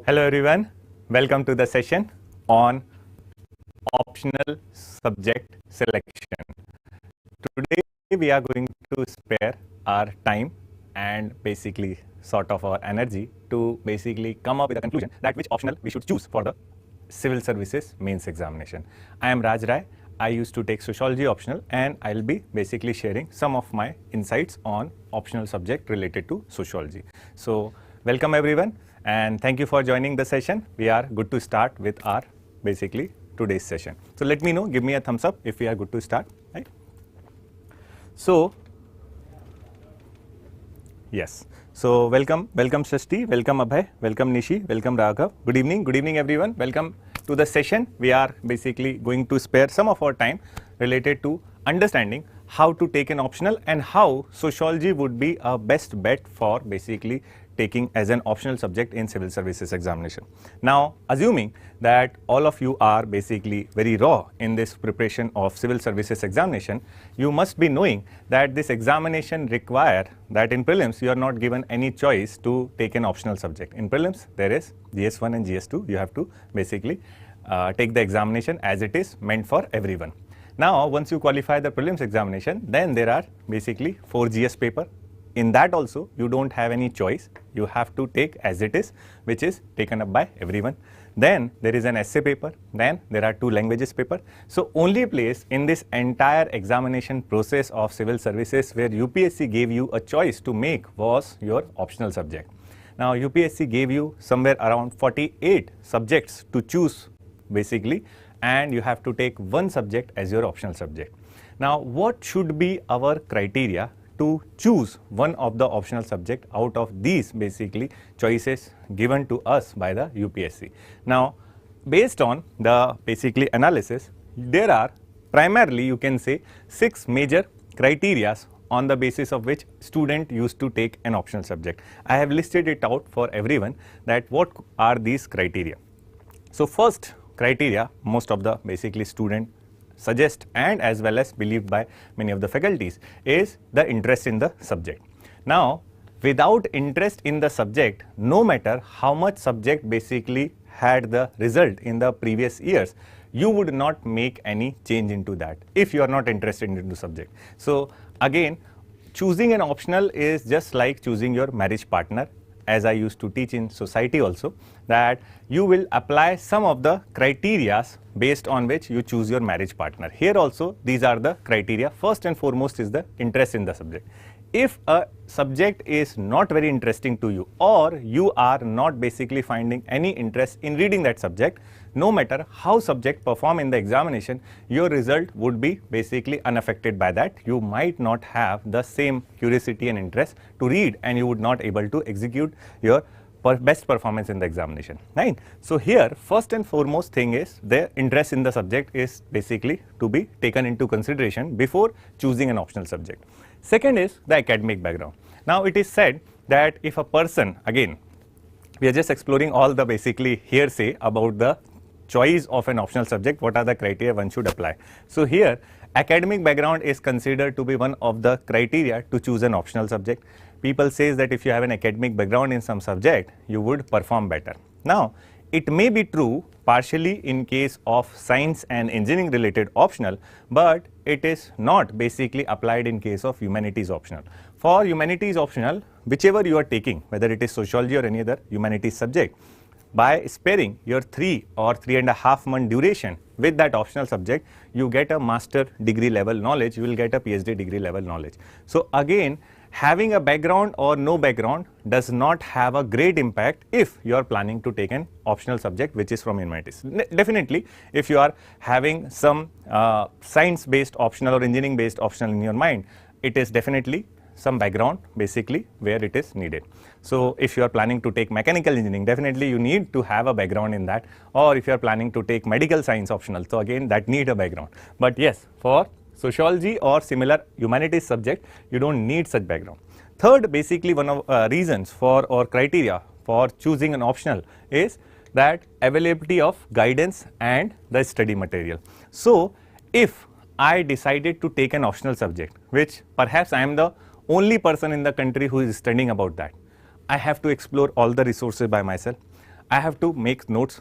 Hello everyone, welcome to the session on optional subject selection. Today we are going to spare our time and basically sort of our energy to basically come up with a conclusion that which optional we should choose for the Civil Services Mains Examination. I am Raj Rai. I used to take Sociology Optional and I will be basically sharing some of my insights on optional subject related to Sociology. So welcome everyone and thank you for joining the session. We are good to start with our basically today's session. So let me know, give me a thumbs up if we are good to start, right? So yes, so welcome Srishti, welcome Abhay, welcome Nishi, welcome Raghav. Good evening everyone. Welcome to the session. We are basically going to spare some of our time related to understanding how to take an optional and how sociology would be a best bet for basically taking as an optional subject in Civil Services Examination. Now, assuming that all of you are basically very raw in this preparation of Civil Services Examination, you must be knowing that this examination require that in prelims you are not given any choice to take an optional subject. In prelims there is GS1 and GS2, you have to basically take the examination as it is meant for everyone. Now, once you qualify the prelims examination, then there are basically 4 GS paper. In that also you don't have any choice, you have to take as it is, which is taken up by everyone. Then there is an essay paper, then there are 2 languages paper. So only place in this entire examination process of civil services where UPSC gave you a choice to make was your optional subject. Now UPSC gave you somewhere around 48 subjects to choose basically, and you have to take one subject as your optional subject. Now what should be our criteria to choose one of the optional subject out of these basically choices given to us by the UPSC. Now based on the basically analysis, there are primarily you can say 6 major criteria on the basis of which student used to take an optional subject. I have listed it out for everyone that what are these criteria. So first criteria most of the basically student suggest and as well as believed by many of the faculties is the interest in the subject. Now without interest in the subject, no matter how much subject basically had the result in the previous years, you would not make any change into that if you are not interested in the subject. So again, choosing an optional is just like choosing your marriage partner, as I used to teach in society also, that you will apply some of the criteria based on which you choose your marriage partner. Here also these are the criteria. First and foremost is the interest in the subject. If a subject is not very interesting to you or you are not basically finding any interest in reading that subject, no matter how subject perform in the examination, your result would be basically unaffected by that. You might not have the same curiosity and interest to read and you would not able to execute your best performance in the examination, right? So here first and foremost thing is the interest in the subject is basically to be taken into consideration before choosing an optional subject. Second is the academic background. Now it is said that if a person, again we are just exploring all the basically hearsay about the choice of an optional subject, what are the criteria one should apply. So here academic background is considered to be one of the criteria to choose an optional subject. People says that if you have an academic background in some subject, you would perform better. Now it may be true partially in case of science and engineering related optional, but it is not basically applied in case of humanities optional. For humanities optional, whichever you are taking, whether it is sociology or any other humanities subject, by sparing your 3 or 3.5 month duration with that optional subject, you get a master degree level knowledge, you will get a PhD degree level knowledge. So again, having a background or no background does not have a great impact if you are planning to take an optional subject which is from humanities. Definitely, if you are having some science based optional or engineering based optional in your mind, it is definitely some background basically where it is needed. So if you are planning to take mechanical engineering, definitely you need to have a background in that, or if you are planning to take medical science optional, so again that need a background. But yes, for sociology or similar humanities subject, you don't need such background. Third, basically one of reasons for or criteria for choosing an optional is that availability of guidance and the study material. So if I decided to take an optional subject, which perhaps I am the only person in the country who is studying about that, I have to explore all the resources by myself. I have to make notes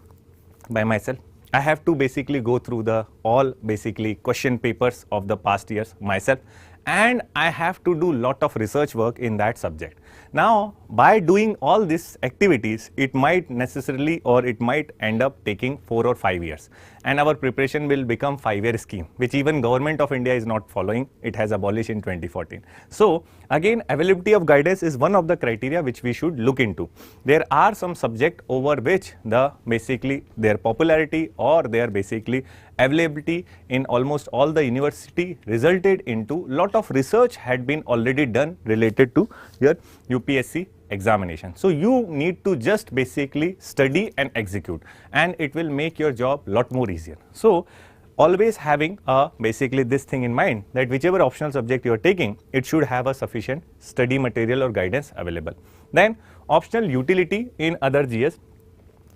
by myself. I have to basically go through the all basically question papers of the past years myself, and I have to do lot of research work in that subject. Now, by doing all these activities, it might necessarily or it might end up taking 4 or 5 years, and our preparation will become 5-year scheme, which even Government of India is not following. It has abolished in 2014. So again, availability of guidance is one of the criteria which we should look into. There are some subject over which the basically their popularity or their basically availability in almost all the university resulted into lot of research had been already done related to your UPSC examination. So you need to just basically study and execute, and it will make your job lot more easier. So always having basically this thing in mind, that whichever optional subject you are taking, it should have a sufficient study material or guidance available. Then optional utility in other GS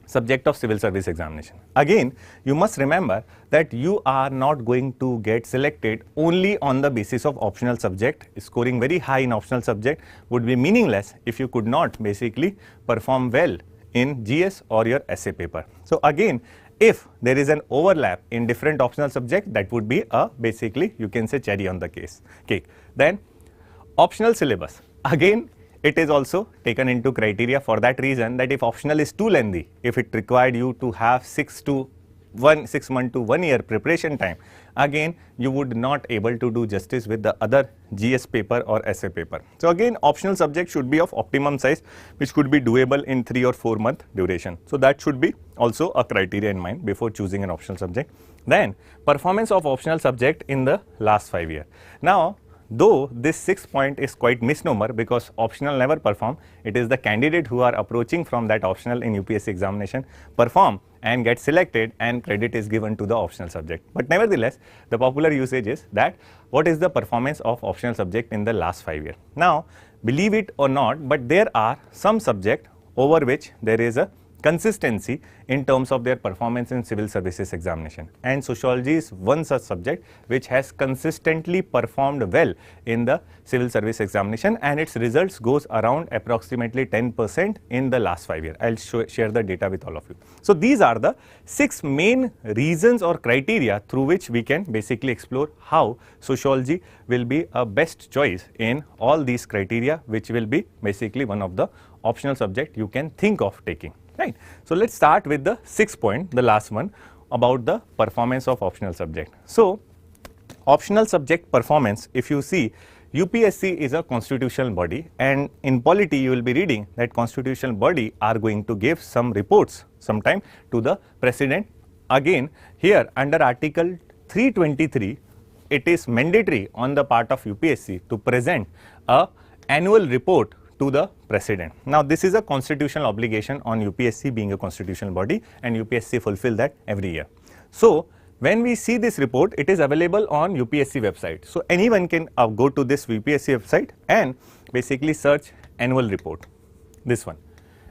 subject of civil service examination. Again, you must remember that you are not going to get selected only on the basis of optional subject. Scoring very high in optional subject would be meaningless if you could not basically perform well in GS or your essay paper. So again, if there is an overlap in different optional subject, that would be a basically you can say cherry on the cake. Then optional syllabus. Again, it is also taken into criteria for that reason, that if optional is too lengthy, if it required you to have 6 month to 1 year preparation time, again you would not able to do justice with the other GS paper or essay paper. So again, optional subject should be of optimum size, which could be doable in 3 or 4 month duration. So that should be also a criteria in mind before choosing an optional subject. Then performance of optional subject in the last 5 years. Now, though this 6th point is quite misnomer, because optional never perform, it is the candidate who are approaching from that optional in UPSC examination perform and get selected, and credit is given to the optional subject. But nevertheless, the popular usage is that what is the performance of optional subject in the last 5 years. Now, believe it or not, but there are some subject over which there is a consistency in terms of their performance in civil services examination, and sociology is one such subject which has consistently performed well in the civil service examination, and its results goes around approximately 10% in the last 5 years. I'll share the data with all of you. So these are the 6 main reasons or criteria through which we can basically explore how sociology will be a best choice in all these criteria, which will be basically one of the optional subject you can think of taking. Right. So let's start with the 6th point, the last one, about the performance of optional subject. So optional subject performance, if you see, UPSC is a constitutional body, and in polity you will be reading that constitutional body are going to give some reports sometime to the president. Again, here under article 323, it is mandatory on the part of UPSC to present a annual report to the president. Now, this is a constitutional obligation on UPSC being a constitutional body, and UPSC fulfill that every year. So when we see this report, it is available on UPSC website. So anyone can go to this UPSC website and basically search annual report, this one.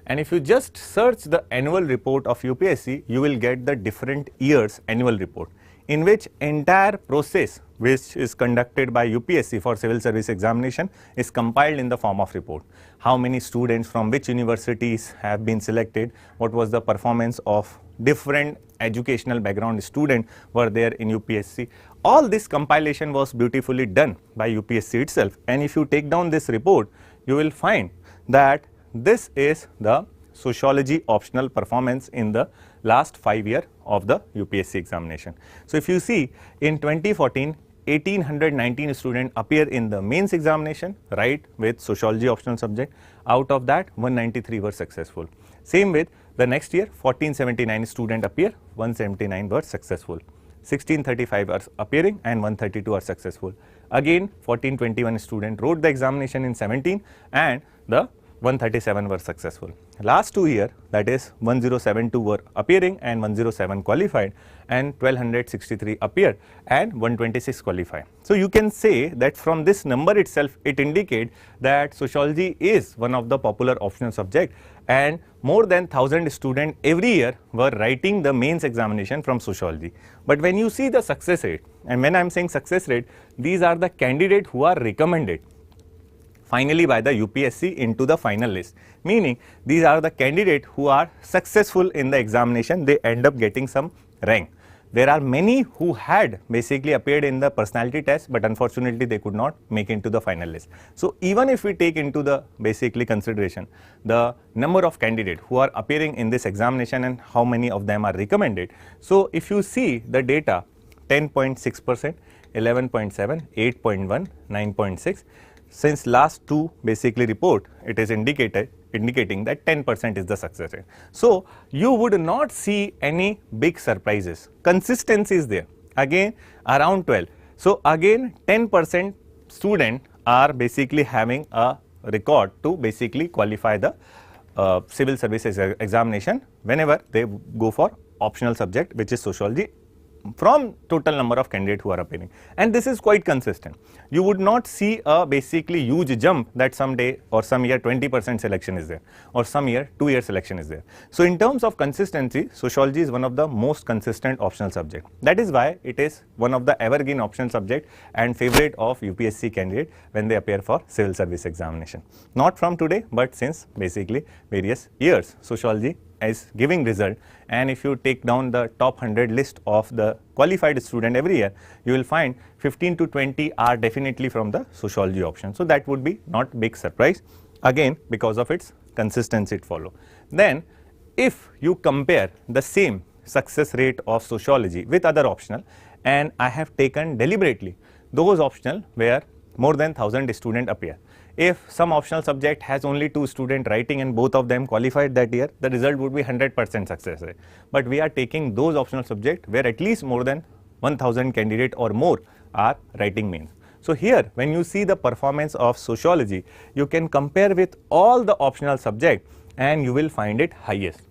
And if you just search the annual report of UPSC, you will get the different years annual report, in which entire process which is conducted by UPSC for civil service examination is compiled in the form of report. How many students from which universities have been selected, what was the performance of different educational background student were there in UPSC. All this compilation was beautifully done by UPSC itself, and if you take down this report, you will find that this is the sociology optional performance in the last 5 years of the UPSC examination. So if you see, in 2014, 1819 students appear in the mains examination, right, with sociology optional subject. Out of that, 193 were successful. Same with the next year, 1479 students appear, 179 were successful. 1635 are appearing and 132 are successful. Again, 1421 students wrote the examination in 17, and the 137 were successful. Last 2 years, that is 1072 were appearing and 107 qualified, and 1263 appeared and 126 qualified. So you can say that from this number itself, it indicates that sociology is one of the popular optional subject, and more than 1000 students every year were writing the mains examination from sociology. But when you see the success rate, and when I am saying success rate, these are the candidates who are recommended finally by the UPSC into the final list, meaning these are the candidates who are successful in the examination, they end up getting some rank. There are many who had basically appeared in the personality test, but unfortunately they could not make into the final list. So even if we take into the basically consideration the number of candidates who are appearing in this examination and how many of them are recommended, so if you see the data, 10.6%, 11.7, 8.1, 9.6, since last two basically report, it is indicating that 10% is the success rate. So you would not see any big surprises. Consistency is there. Again around 12. So again 10% student are basically having a record to basically qualify the civil services examination whenever they go for optional subject, which is sociology, from total number of candidates who are appearing, and this is quite consistent. You would not see a basically huge jump that some day or some year 20% selection is there, or some year 2-year selection is there. So in terms of consistency, sociology is one of the most consistent optional subject. That is why it is one of the evergreen optional subject and favorite of UPSC candidate when they appear for civil service examination. Not from today, but since basically various years, sociology is giving result, and if you take down the top 100 list of the qualified student every year, you will find 15 to 20 are definitely from the sociology option. So that would be not big surprise, again because of its consistency it follow. Then if you compare the same success rate of sociology with other optional, and I have taken deliberately those optional where more than 1000 students appear. If some optional subject has only 2 students writing and both of them qualified that year, the result would be 100% success rate. But we are taking those optional subjects where at least more than 1000 candidates or more are writing mains. So here when you see the performance of sociology, you can compare with all the optional subjects and you will find it highest.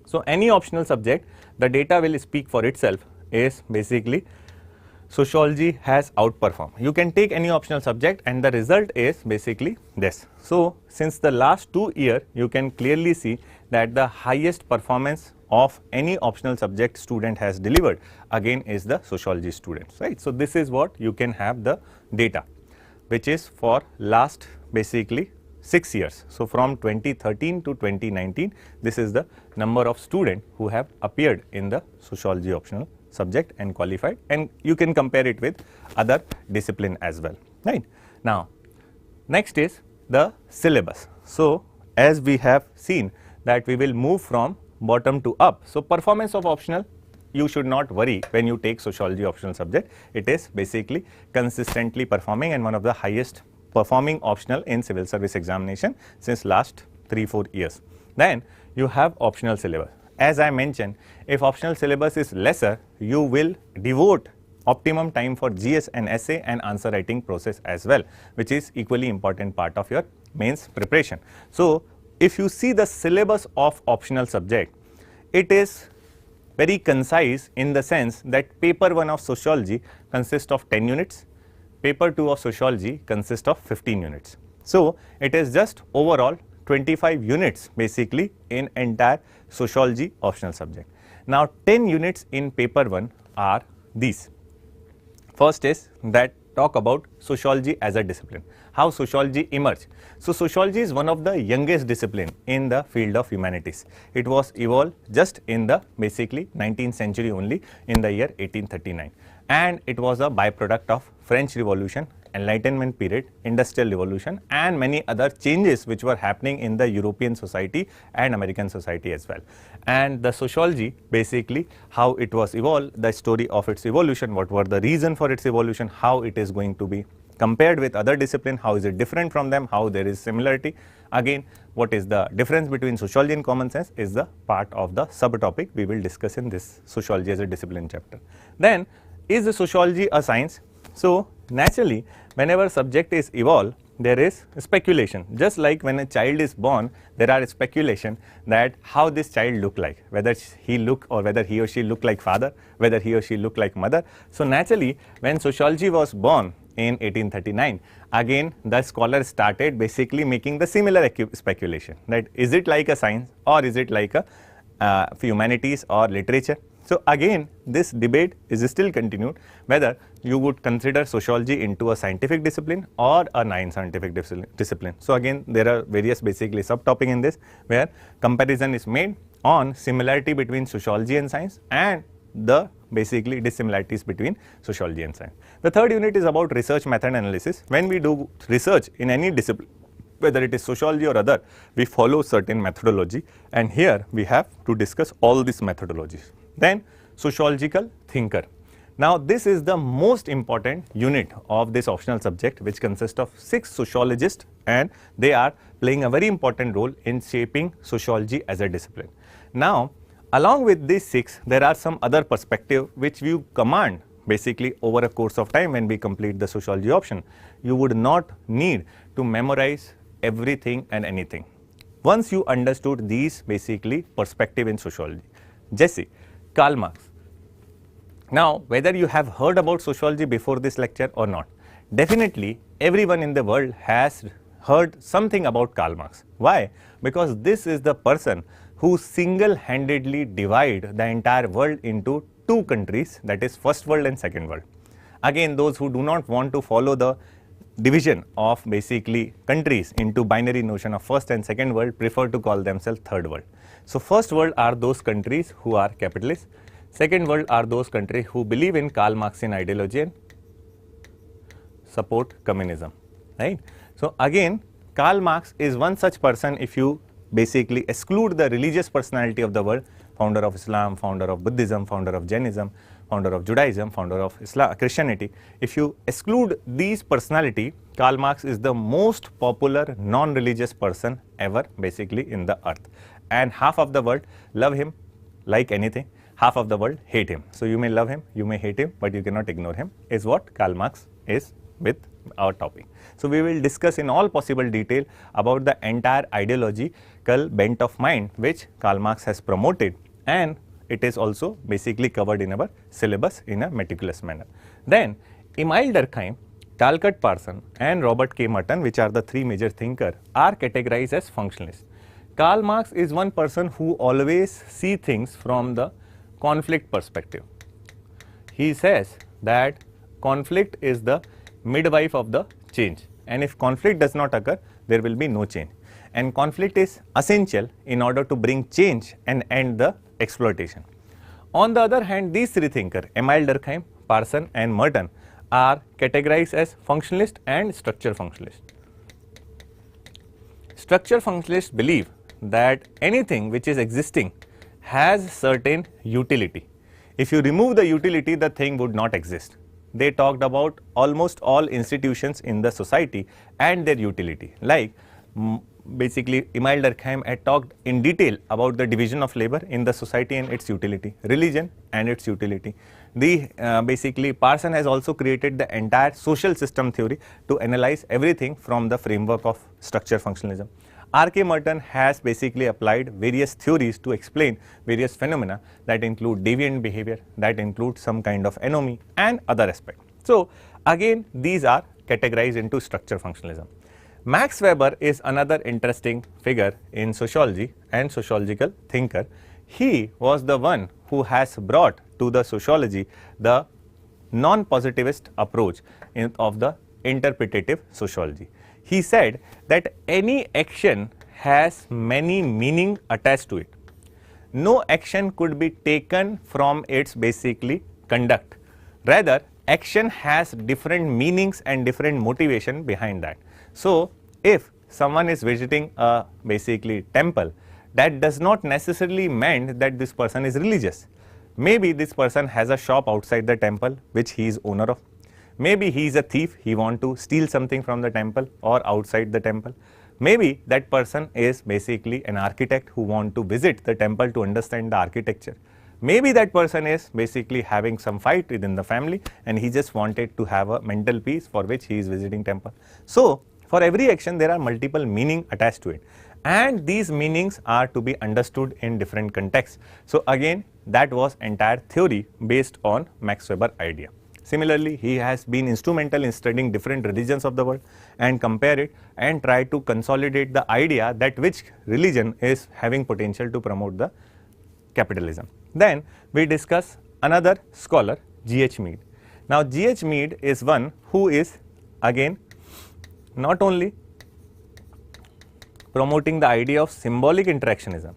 So any optional subject, the data will speak for itself, is basically sociology has outperformed. You can take any optional subject and the result is basically this. So since the last 2 years, you can clearly see that the highest performance of any optional subject student has delivered again is the sociology students, right. So this is what you can have the data, which is for last basically 6 years. So from 2013 to 2019, this is the number of students who have appeared in the sociology optional subject and qualified, and you can compare it with other discipline as well, right. Now next is the syllabus. So as we have seen that we will move from bottom to up. So performance of optional, you should not worry when you take sociology optional subject. It is basically consistently performing and one of the highest performing optional in civil service examination since last 3-4 years. Then you have optional syllabus. As I mentioned, if optional syllabus is lesser, you will devote optimum time for GS and essay and answer writing process as well, which is equally important part of your mains preparation. So if you see the syllabus of optional subject, it is very concise in the sense that paper 1 of sociology consists of 10 units, paper 2 of sociology consists of 15 units. So it is just overall 25 units basically in entire sociology optional subject. Now 10 units in paper 1 are these. First is that talk about sociology as a discipline, how sociology emerged. So sociology is one of the youngest discipline in the field of humanities. It was evolved just in the basically 19th century only, in the year 1839, and it was a byproduct of French Revolution, Enlightenment period, Industrial Revolution, and many other changes which were happening in the European society and American society as well. And the sociology basically how it was evolved, the story of its evolution, what were the reason for its evolution, how it is going to be compared with other discipline, how is it different from them, how there is similarity. Again, what is the difference between sociology and common sense is the part of the subtopic we will discuss in this sociology as a discipline chapter. Then is the sociology a science? So naturally whenever subject is evolved, there is speculation. Just like when a child is born, there are speculation that how this child look like, whether he look or whether he or she look like father, whether he or she look like mother. So naturally when sociology was born in 1839, again the scholar started basically making the similar speculation that is it like a science or is it like a humanities or literature. So again this debate is still continued whether you would consider sociology into a scientific discipline or a non-scientific discipline. So again, there are various basically subtopic in this where comparison is made on similarity between sociology and science and the basically dissimilarities between sociology and science. The third unit is about research method analysis. When we do research in any discipline, whether it is sociology or other, we follow certain methodology, and here we have to discuss all these methodologies. Then sociological thinker. Now this is the most important unit of this optional subject, which consists of 6 sociologists, and they are playing a very important role in shaping sociology as a discipline. Now along with these 6, there are some other perspective which you command basically over a course of time. When we complete the sociology option, you would not need to memorize everything and anything. Once you understood these basically perspective in sociology, Jesse, Karl Marx. Now whether you have heard about sociology before this lecture or not, definitely everyone in the world has heard something about Karl Marx. Why? Because this is the person who single-handedly divide the entire world into 2 countries, that is first world and second world. Again, those who do not want to follow the division of basically countries into binary notion of first and second world prefer to call themselves third world. So first world are those countries who are capitalists, second world are those countries who believe in Karl Marxian ideology and support communism, right. So again, Karl Marx is one such person. If you basically exclude the religious personality of the world, founder of Islam, founder of Buddhism, founder of Jainism, founder of Judaism, founder of Christianity, if you exclude these personality, Karl Marx is the most popular non-religious person ever basically in the earth, and half of the world love him like anything, half of the world hate him. So you may love him, you may hate him, but you cannot ignore him, is what Karl Marx is with our topic. So we will discuss in all possible detail about the entire ideological bent of mind which Karl Marx has promoted, and it is also basically covered in our syllabus in a meticulous manner. Then Emile Durkheim, Talcott Parsons and Robert K. Merton, which are the 3 major thinkers, are categorized as functionalists. Karl Marx is one person who always see things from the conflict perspective. He says that conflict is the midwife of the change, and if conflict does not occur, there will be no change, and conflict is essential in order to bring change and end the exploitation. On the other hand, these 3 thinkers, Emile Durkheim, Parsons and Merton, are categorized as functionalist and structure functionalist. Structure functionalists believe that anything which is existing has certain utility. If you remove the utility, the thing would not exist. They talked about almost all institutions in the society and their utility. Like basically Emile Durkheim had talked in detail about the division of labor in the society and its utility, religion and its utility. Basically Parsons has also created the entire social system theory to analyze everything from the framework of structure functionalism. R.K. Merton has basically applied various theories to explain various phenomena that include deviant behavior, that include some kind of anomy and other aspects. So again, these are categorized into structure functionalism. Max Weber is another interesting figure in sociology and sociological thinker. He was the one who has brought to the sociology the non-positivist approach of the interpretative sociology. He said that any action has many meaning attached to it. No action could be taken from its basically conduct. Rather, action has different meanings and different motivation behind that. So if someone is visiting a basically temple, that does not necessarily mean that this person is religious. Maybe this person has a shop outside the temple which he is owner of. Maybe he is a thief, he want to steal something from the temple or outside the temple. Maybe that person is basically an architect who want to visit the temple to understand the architecture. Maybe that person is basically having some fight within the family and he just wanted to have a mental peace for which he is visiting temple. So for every action there are multiple meaning attached to it, and these meanings are to be understood in different contexts. So again, that was entire theory based on Max Weber idea. Similarly, he has been instrumental in studying different religions of the world and compare it and try to consolidate the idea that which religion is having potential to promote the capitalism. Then we discuss another scholar, G.H. Mead. Now G.H. Mead is one who is again not only promoting the idea of symbolic interactionism,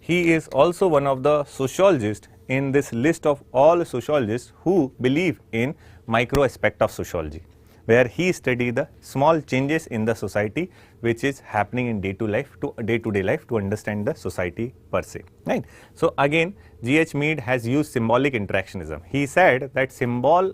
he is also one of the sociologists in this list of all sociologists who believe in micro aspect of sociology, where he study the small changes in the society which is happening in day-to-day life to understand the society per se, right. So again G.H. Mead has used symbolic interactionism. He said that symbol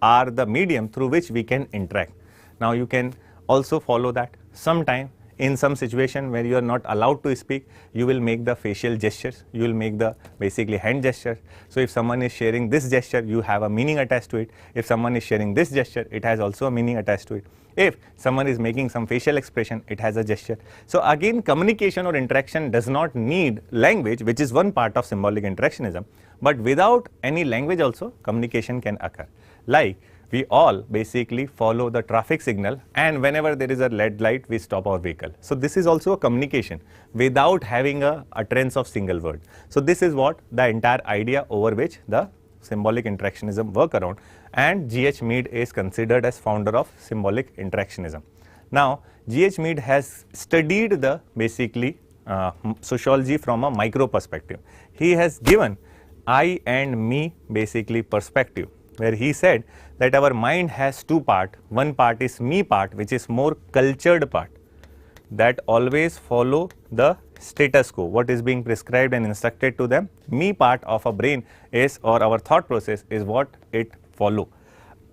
are the medium through which we can interact. Now you can also follow that. Sometime in some situation where you are not allowed to speak, you will make the facial gestures, you will make the basically hand gesture. So if someone is sharing this gesture, you have a meaning attached to it. If someone is sharing this gesture, it has also a meaning attached to it. If someone is making some facial expression, it has a gesture. So again, communication or interaction does not need language, which is one part of symbolic interactionism, but without any language also communication can occur. Like we all basically follow the traffic signal, and whenever there is a red light, we stop our vehicle. So this is also a communication without having a utterance of single word. So this is what the entire idea over which the symbolic interactionism work around, and G.H. Mead is considered as founder of symbolic interactionism. Now G.H. Mead has studied the basically sociology from a micro perspective. He has given I and me basically perspective, where he said that our mind has two parts. One part is me part, which is more cultured part, that always follow the status quo, what is being prescribed and instructed to them. Me part of a brain is, or our thought process is what it follow.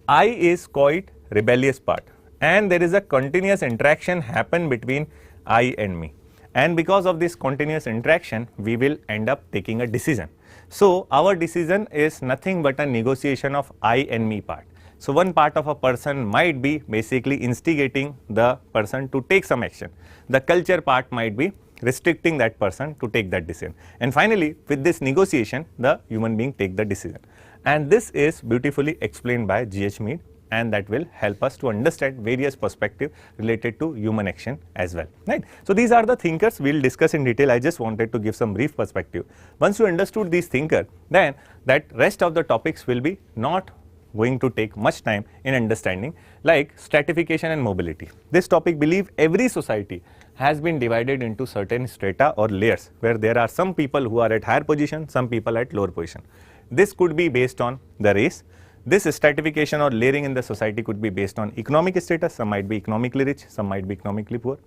I is quite rebellious part, and there is a continuous interaction happen between I and me, and because of this continuous interaction we will end up taking a decision. So our decision is nothing but a negotiation of I and me part. So one part of a person might be basically instigating the person to take some action. The culture part might be restricting that person to take that decision. And finally, with this negotiation, the human being take the decision. And this is beautifully explained by G.H. Mead, and that will help us to understand various perspectives related to human action as well, right. So these are the thinkers we will discuss in detail. I just wanted to give some brief perspective. Once you understood these thinkers, then that rest of the topics will be not going to take much time in understanding, like stratification and mobility. This topic, believe every society has been divided into certain strata or layers, where there are some people who are at higher position, some people at lower position. This could be based on the race. This stratification or layering in the society could be based on economic status. Some might be economically rich, some might be economically poor.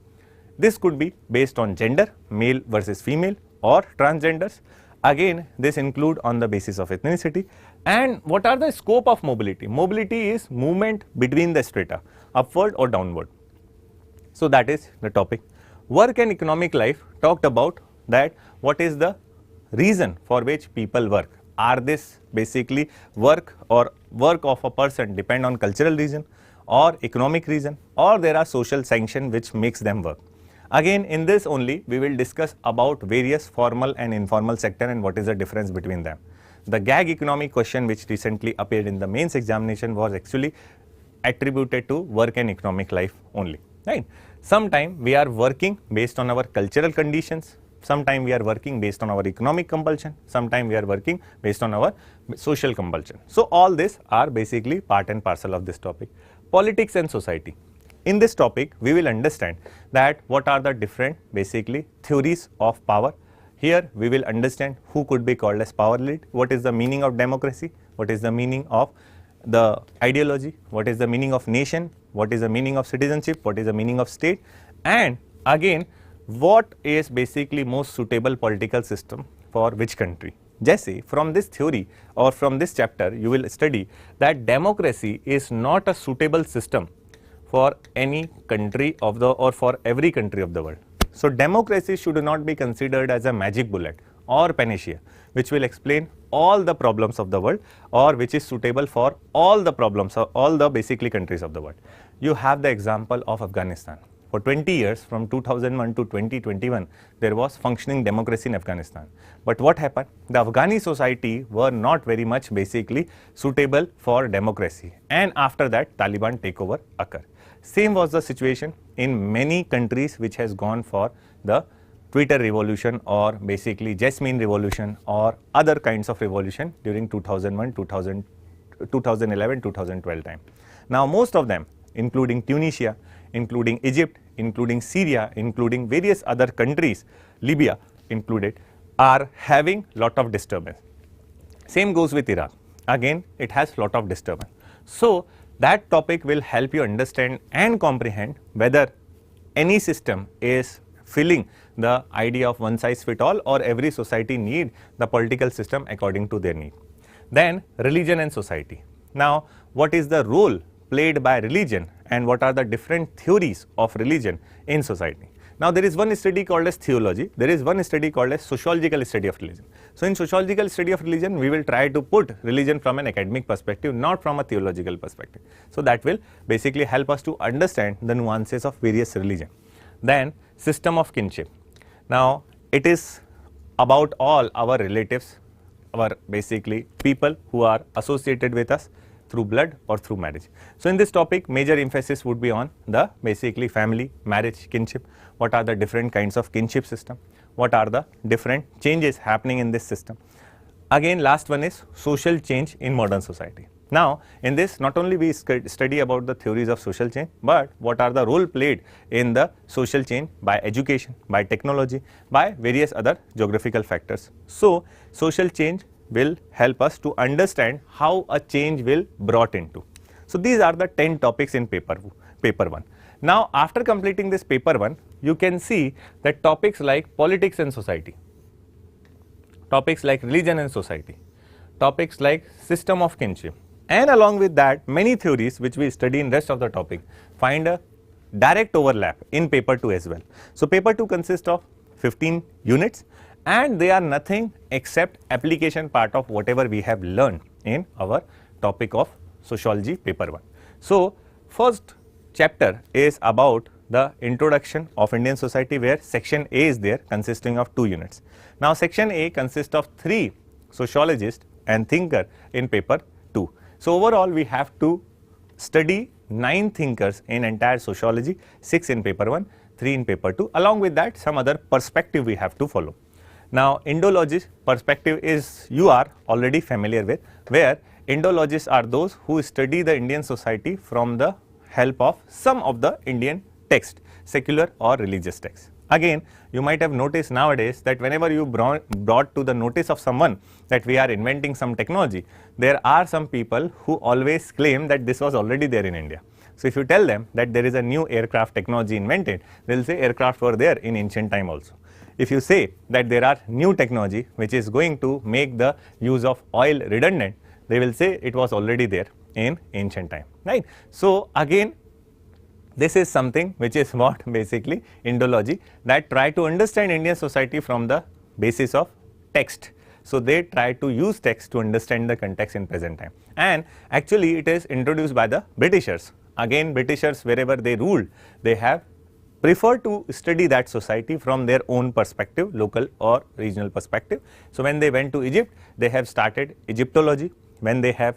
This could be based on gender, male versus female, or transgenders. Again, this include on the basis of ethnicity. And what are the scope of mobility? Mobility is movement between the strata, upward or downward. So that is the topic. Work and economic life talked about that what is the reason for which people work. Are this basically work or work of a person depend on cultural reason or economic reason, or there are social sanction which makes them work. Again, in this only we will discuss about various formal and informal sector and what is the difference between them. The gag economic question which recently appeared in the mains examination was actually attributed to work and economic life only, right. Sometime we are working based on our cultural conditions, sometime we are working based on our economic compulsion, sometime we are working based on our social compulsion. So all this are basically part and parcel of this topic. Politics and society. In this topic, we will understand that what are the different basically theories of power. Here we will understand who could be called as power elite, what is the meaning of democracy, what is the meaning of the ideology, what is the meaning of nation, what is the meaning of citizenship, what is the meaning of state, and again what is basically most suitable political system for which country. Jesse, from this theory or from this chapter you will study that democracy is not a suitable system for any country of the or for every country of the world. So democracy should not be considered as a magic bullet or panacea which will explain all the problems of the world or which is suitable for all the problems of all the basically countries of the world. You have the example of Afghanistan. For 20 years, from 2001 to 2021, there was functioning democracy in Afghanistan. But what happened? The Afghani society were not very much basically suitable for democracy, and after that Taliban takeover occurred. Same was the situation in many countries which has gone for the Twitter revolution or basically Jasmine revolution or other kinds of revolution during 2001, 2011-2012 time. Now most of them, including Tunisia, including Egypt, including Syria, including various other countries, Libya included, are having lot of disturbance. Same goes with Iraq. Again, it has lot of disturbance. So that topic will help you understand and comprehend whether any system is filling the idea of one size fit all, or every society need the political system according to their need. Then religion and society. Now what is the role played by religion and what are the different theories of religion in society? Now there is one study called as theology, there is one study called as sociological study of religion. So in sociological study of religion, we will try to put religion from an academic perspective, not from a theological perspective. So that will basically help us to understand the nuances of various religion. Then system of kinship. Now it is about all our relatives, our basically people who are associated with us through blood or through marriage. So in this topic, major emphasis would be on the basically family, marriage, kinship. What are the different kinds of kinship system? What are the different changes happening in this system? Again, last one is social change in modern society. Now in this, not only we study about the theories of social change, but what are the role played in the social change by education, by technology, by various other geographical factors. So social change will help us to understand how a change will brought into. So these are the 10 topics in paper 1. Now after completing this paper 1, you can see that topics like politics and society, topics like religion and society, topics like system of kinship, and along with that many theories which we study in rest of the topic find a direct overlap in paper 2 as well. So paper 2 consists of 15 units, and they are nothing except application part of whatever we have learned in our topic of sociology paper 1. So first chapter is about the introduction of Indian society, where section A is there consisting of 2 units. Now section A consists of 3 sociologists and thinker in paper 2. So overall we have to study 9 thinkers in entire sociology, 6 in paper 1, 3 in paper 2. Along with that, some other perspective we have to follow. Now Endology perspective is you are already familiar with, where Endologists are those who study the Indian society from the help of some of the Indian text, secular or religious text. Again, you might have noticed nowadays that whenever you brought to the notice of someone that we are inventing some technology, there are some people who always claim that this was already there in India. So if you tell them that there is a new aircraft technology invented, they will say aircraft were there in ancient time also. If you say that there are new technology which is going to make the use of oil redundant, they will say it was already there in ancient time, right? So again, this is something which is what basically Endology, that try to understand Indian society from the basis of text. So they try to use text to understand the context in present time, and actually it is introduced by the Britishers. Again, Britishers, wherever they ruled, they have preferred to study that society from their own perspective, local or regional perspective. So when they went to Egypt, they have started Egyptology. When they have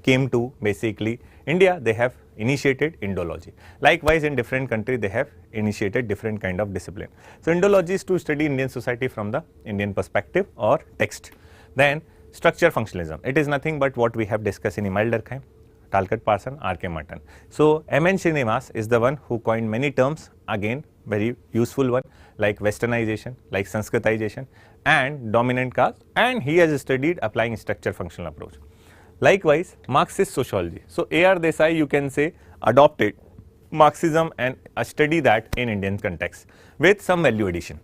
came to basically India, they have initiated Endology. Likewise, in different countries, they have initiated different kind of discipline. So Endology is to study Indian society from the Indian perspective or text. Then structure functionalism. It is nothing but what we have discussed in Emil Durkheim, Talcott Parson, R.K. Martin. So M.N. Srinivas is the one who coined many terms, again very useful one, like westernization, like Sanskritization and dominant caste, and he has studied applying structure functional approach. Likewise, Marxist sociology. So A.R. Desai, you can say, adopted Marxism and study that in Indian context with some value addition.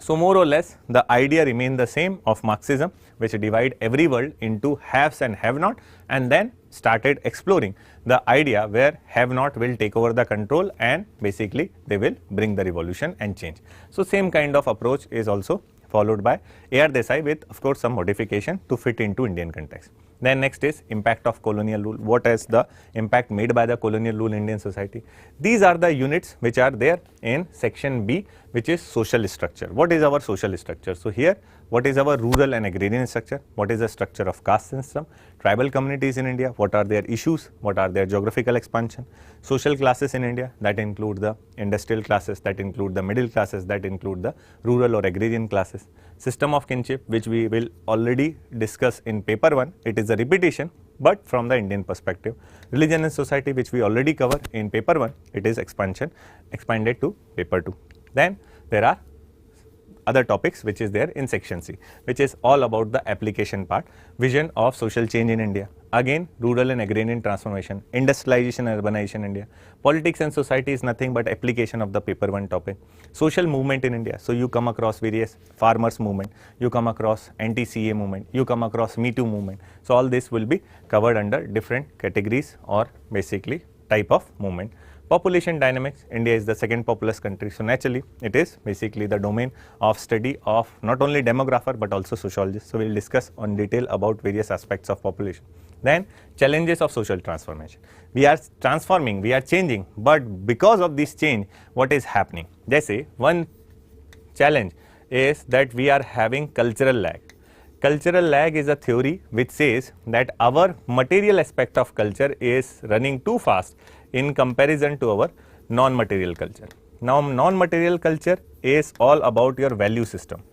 So more or less the idea remained the same of Marxism, which divide every world into haves and have not, and then started exploring the idea where have not will take over the control and basically they will bring the revolution and change. So same kind of approach is also followed by A.R. Desai with of course some modification to fit into Indian context. Then next is impact of colonial rule. What is the impact made by the colonial rule in Indian society? These are the units which are there in section B, which is social structure. What is our social structure? So here, what is our rural and agrarian structure? What is the structure of caste system? Tribal communities in India, what are their issues? What are their geographical expansion? Social classes in India, that include the industrial classes, that include the middle classes, that include the rural or agrarian classes. System of kinship, which we will already discuss in paper 1, it is a repetition, but from the Indian perspective. Religion and society, which we already cover in paper 1, it is expanded to paper 2. Then there are other topics which is there in section C, which is all about the application part, vision of social change in India, again rural and agrarian transformation, industrialization and urbanization in India, politics and society is nothing but application of the paper 1 topic, social movement in India. So you come across various farmers movement, you come across anti-CA movement, you come across Me Too movement. So all this will be covered under different categories or basically type of movement. Population dynamics, India is the second populous country, so naturally it is basically the domain of study of not only demographer but also sociologists. So we will discuss on detail about various aspects of population. Then challenges of social transformation. We are transforming, we are changing, but because of this change, what is happening? Jaise one challenge is that we are having cultural lag. Cultural lag is a theory which says that our material aspect of culture is running too fast in comparison to our non-material culture. Now, non-material culture is all about your value system,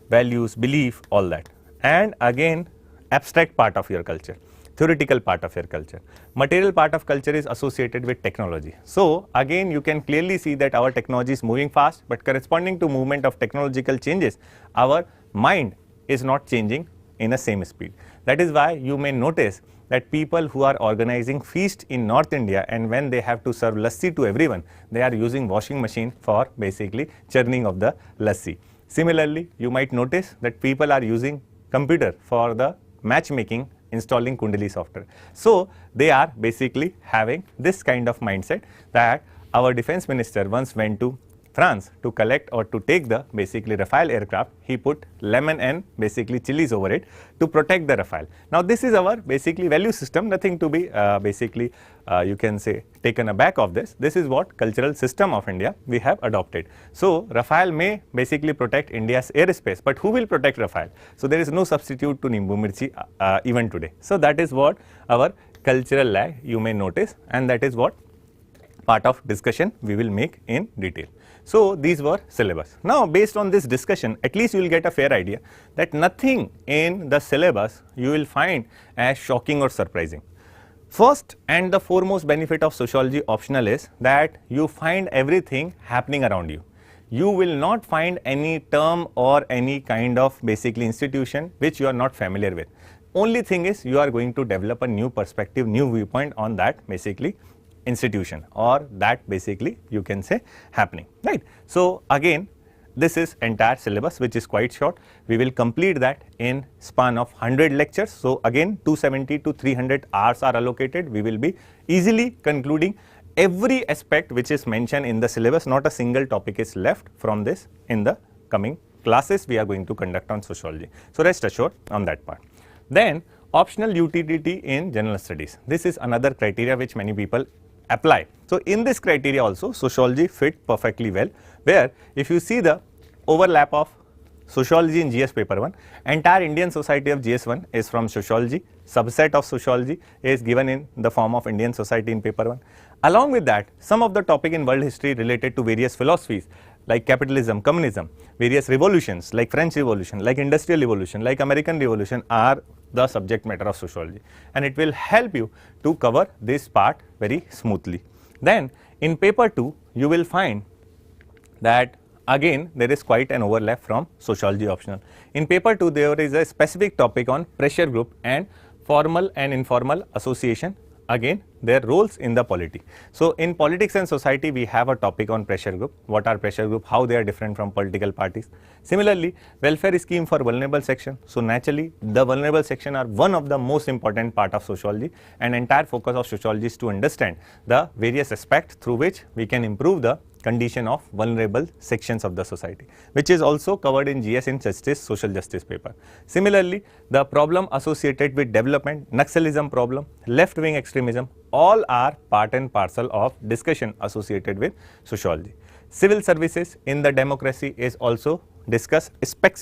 values, belief, all that, and again abstract part of your culture, theoretical part of your culture. Material part of culture is associated with technology. So again you can clearly see that our technology is moving fast, but corresponding to movement of technological changes, our mind is not changing in the same speed. That is why you may notice that people who are organizing feast in North India, and when they have to serve lassi to everyone, they are using washing machine for basically churning of the lassi. Similarly, you might notice that people are using computer for the matchmaking, installing Kundali software. So they are basically having this kind of mindset that our defense minister once went to France to collect or to take the basically Rafale aircraft. He put lemon and basically chilies over it to protect the Rafale. Now this is our basically value system, nothing to be you can say taken aback of this. This is what cultural system of India we have adopted. So Rafale may basically protect India's airspace, but who will protect Rafale? So there is no substitute to Nimbu Mirchi even today. So that is what our cultural lag you may notice, and that is what part of discussion we will make in detail. So these were syllabus. Now based on this discussion, at least you will get a fair idea that nothing in the syllabus you will find as shocking or surprising. First and the foremost benefit of sociology optional is that you find everything happening around you. You will not find any term or any kind of basically institution which you are not familiar with. Only thing is you are going to develop a new perspective, new viewpoint on that basically institution, or that basically you can say happening, right. So again this is entire syllabus which is quite short. We will complete that in span of 100 lectures. So again 270 to 300 hours are allocated. We will be easily concluding every aspect which is mentioned in the syllabus. Not a single topic is left from this in the coming classes we are going to conduct on sociology. So rest assured on that part. Then optional utility in general studies. This is another criteria which many people apply. So in this criteria also sociology fit perfectly well, where if you see the overlap of sociology in GS paper 1, entire Indian society of GS 1 is from sociology, subset of sociology is given in the form of Indian society in paper 1. Along with that, some of the topic in world history related to various philosophies like capitalism, communism, various revolutions like French Revolution, like Industrial Revolution, like American Revolution are the subject matter of sociology, and it will help you to cover this part very smoothly. Then in paper 2 you will find that again there is quite an overlap from sociology optional. In paper 2 there is a specific topic on pressure group and formal and informal association, again their roles in the polity. So in politics and society we have a topic on pressure group, what are pressure group, how they are different from political parties. Similarly welfare scheme for vulnerable section. So naturally the vulnerable section are one of the most important part of sociology, and entire focus of sociology is to understand the various aspects through which we can improve the condition of vulnerable sections of the society, which is also covered in GS in justice, social justice paper. Similarly, the problem associated with development, Naxalism problem, left-wing extremism, all are part and parcel of discussion associated with sociology. Civil services in the democracy is also discussed.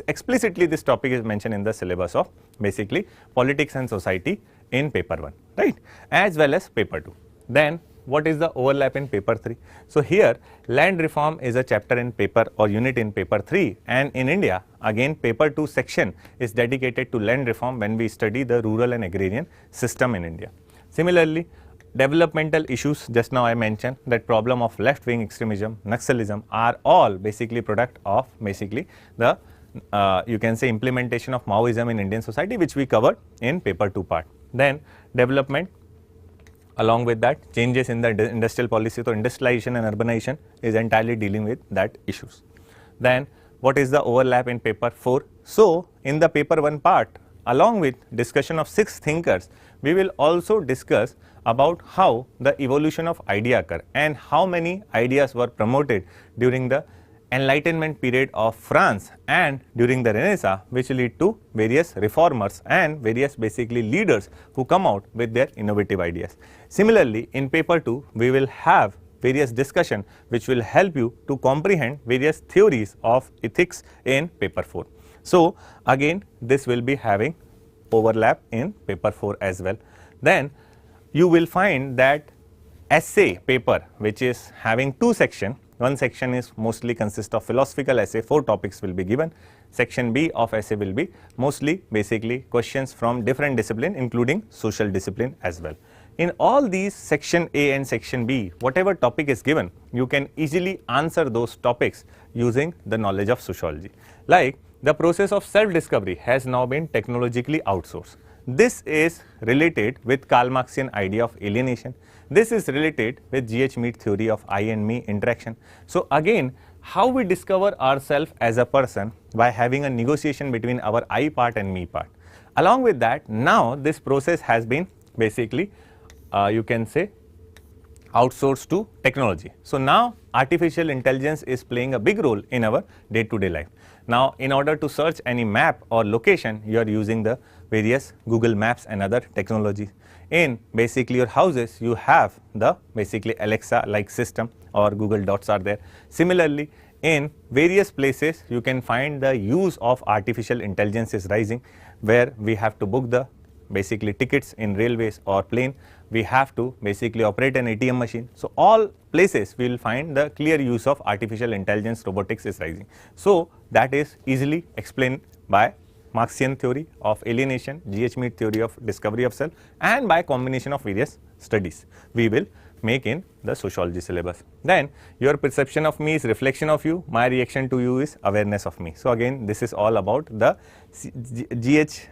Explicitly this topic is mentioned in the syllabus of basically politics and society in paper 1, right, as well as paper 2. Then what is the overlap in paper 3? So here land reform is a chapter in paper or unit in paper 3, and in India again paper 2 section is dedicated to land reform when we study the rural and agrarian system in India. Similarly, developmental issues, just now I mentioned that problem of left wing extremism, Naxalism are all basically product of basically the you can say implementation of Maoism in Indian society, which we covered in paper 2 part. Then development, along with that changes in the industrial policy, so industrialization and urbanization is entirely dealing with that issues. Then what is the overlap in paper 4? So in the paper 1 part, along with discussion of 6 thinkers, we will also discuss about how the evolution of idea occur and how many ideas were promoted during the Enlightenment period of France and during the Renaissance, which lead to various reformers and various basically leaders who come out with their innovative ideas. Similarly, in paper 2, we will have various discussion which will help you to comprehend various theories of ethics in paper 4. So again, this will be having overlap in paper 4 as well. Then you will find that essay paper, which is having 2 sections. One section is mostly consist of philosophical essay, 4 topics will be given. Section B of essay will be mostly basically questions from different discipline, including social discipline as well. In all these section A and section B, whatever topic is given, you can easily answer those topics using the knowledge of sociology. Like the process of self-discovery has now been technologically outsourced. This is related with Karl Marxian idea of alienation. This is related with G.H. Mead theory of I and me interaction. So again, how we discover ourselves as a person by having a negotiation between our I part and me part. Along with that, now this process has been basically you can say outsourced to technology. So now artificial intelligence is playing a big role in our day-to-day life. Now in order to search any map or location, you are using the various Google Maps and other technologies. In basically your houses, you have the basically Alexa like system or Google Dots are there. Similarly, in various places you can find the use of artificial intelligence is rising, where we have to book the basically tickets in railways or plane, we have to basically operate an ATM machine. So all places we will find the clear use of artificial intelligence, robotics is rising. So that is easily explained by Marxian theory of alienation, G.H. Mead theory of discovery of self, and by combination of various studies we will make in the sociology syllabus. Then your perception of me is reflection of you, my reaction to you is awareness of me. So again, this is all about the G.H.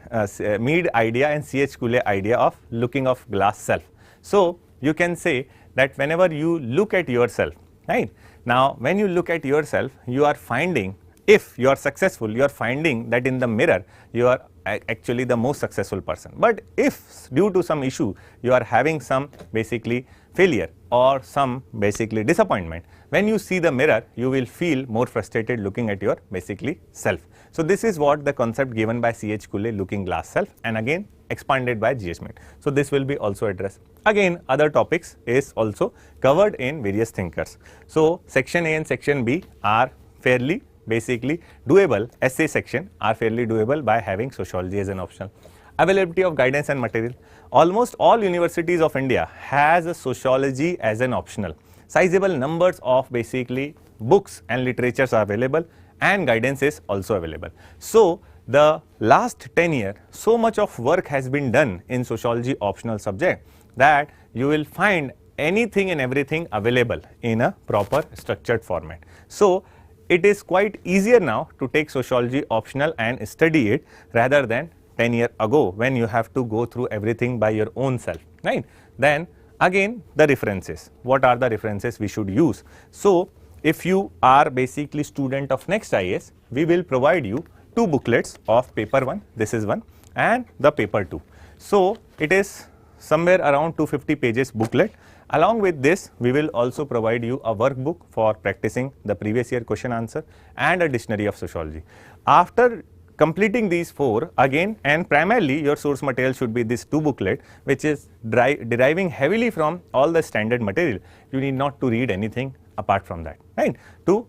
Mead idea and C.H. Cooley idea of looking of glass self. So you can say that whenever you look at yourself, right? Now when you look at yourself, you are finding, if you are successful, you are finding that in the mirror you are actually the most successful person. But if due to some issue you are having some basically failure or some basically disappointment, when you see the mirror you will feel more frustrated looking at your basically self. So this is what the concept given by C.H. Cooley, looking glass self, and again expanded by G.H. Mead. So this will be also addressed. Again other topics is also covered in various thinkers. So section A and section B are fairly basically doable, essay section are fairly doable by having sociology as an optional. Availability of guidance and material. Almost all universities of India has a sociology as an optional. Sizable numbers of basically books and literatures are available and guidance is also available. So the last 10 years, so much of work has been done in sociology optional subject that you will find anything and everything available in a proper structured format. So it is quite easier now to take sociology optional and study it rather than 10 years ago when you have to go through everything by your own self, right? Then again the references, what are the references we should use? So if you are basically student of next IAS, we will provide you 2 booklets of paper 1, this is one, and the paper 2. So it is somewhere around 250 pages booklet. Along with this, we will also provide you a workbook for practicing the previous year question answer and a dictionary of sociology. After completing these 4, again and primarily your source material should be this 2 booklet, which is deriving heavily from all the standard material. You need not to read anything apart from that, right, to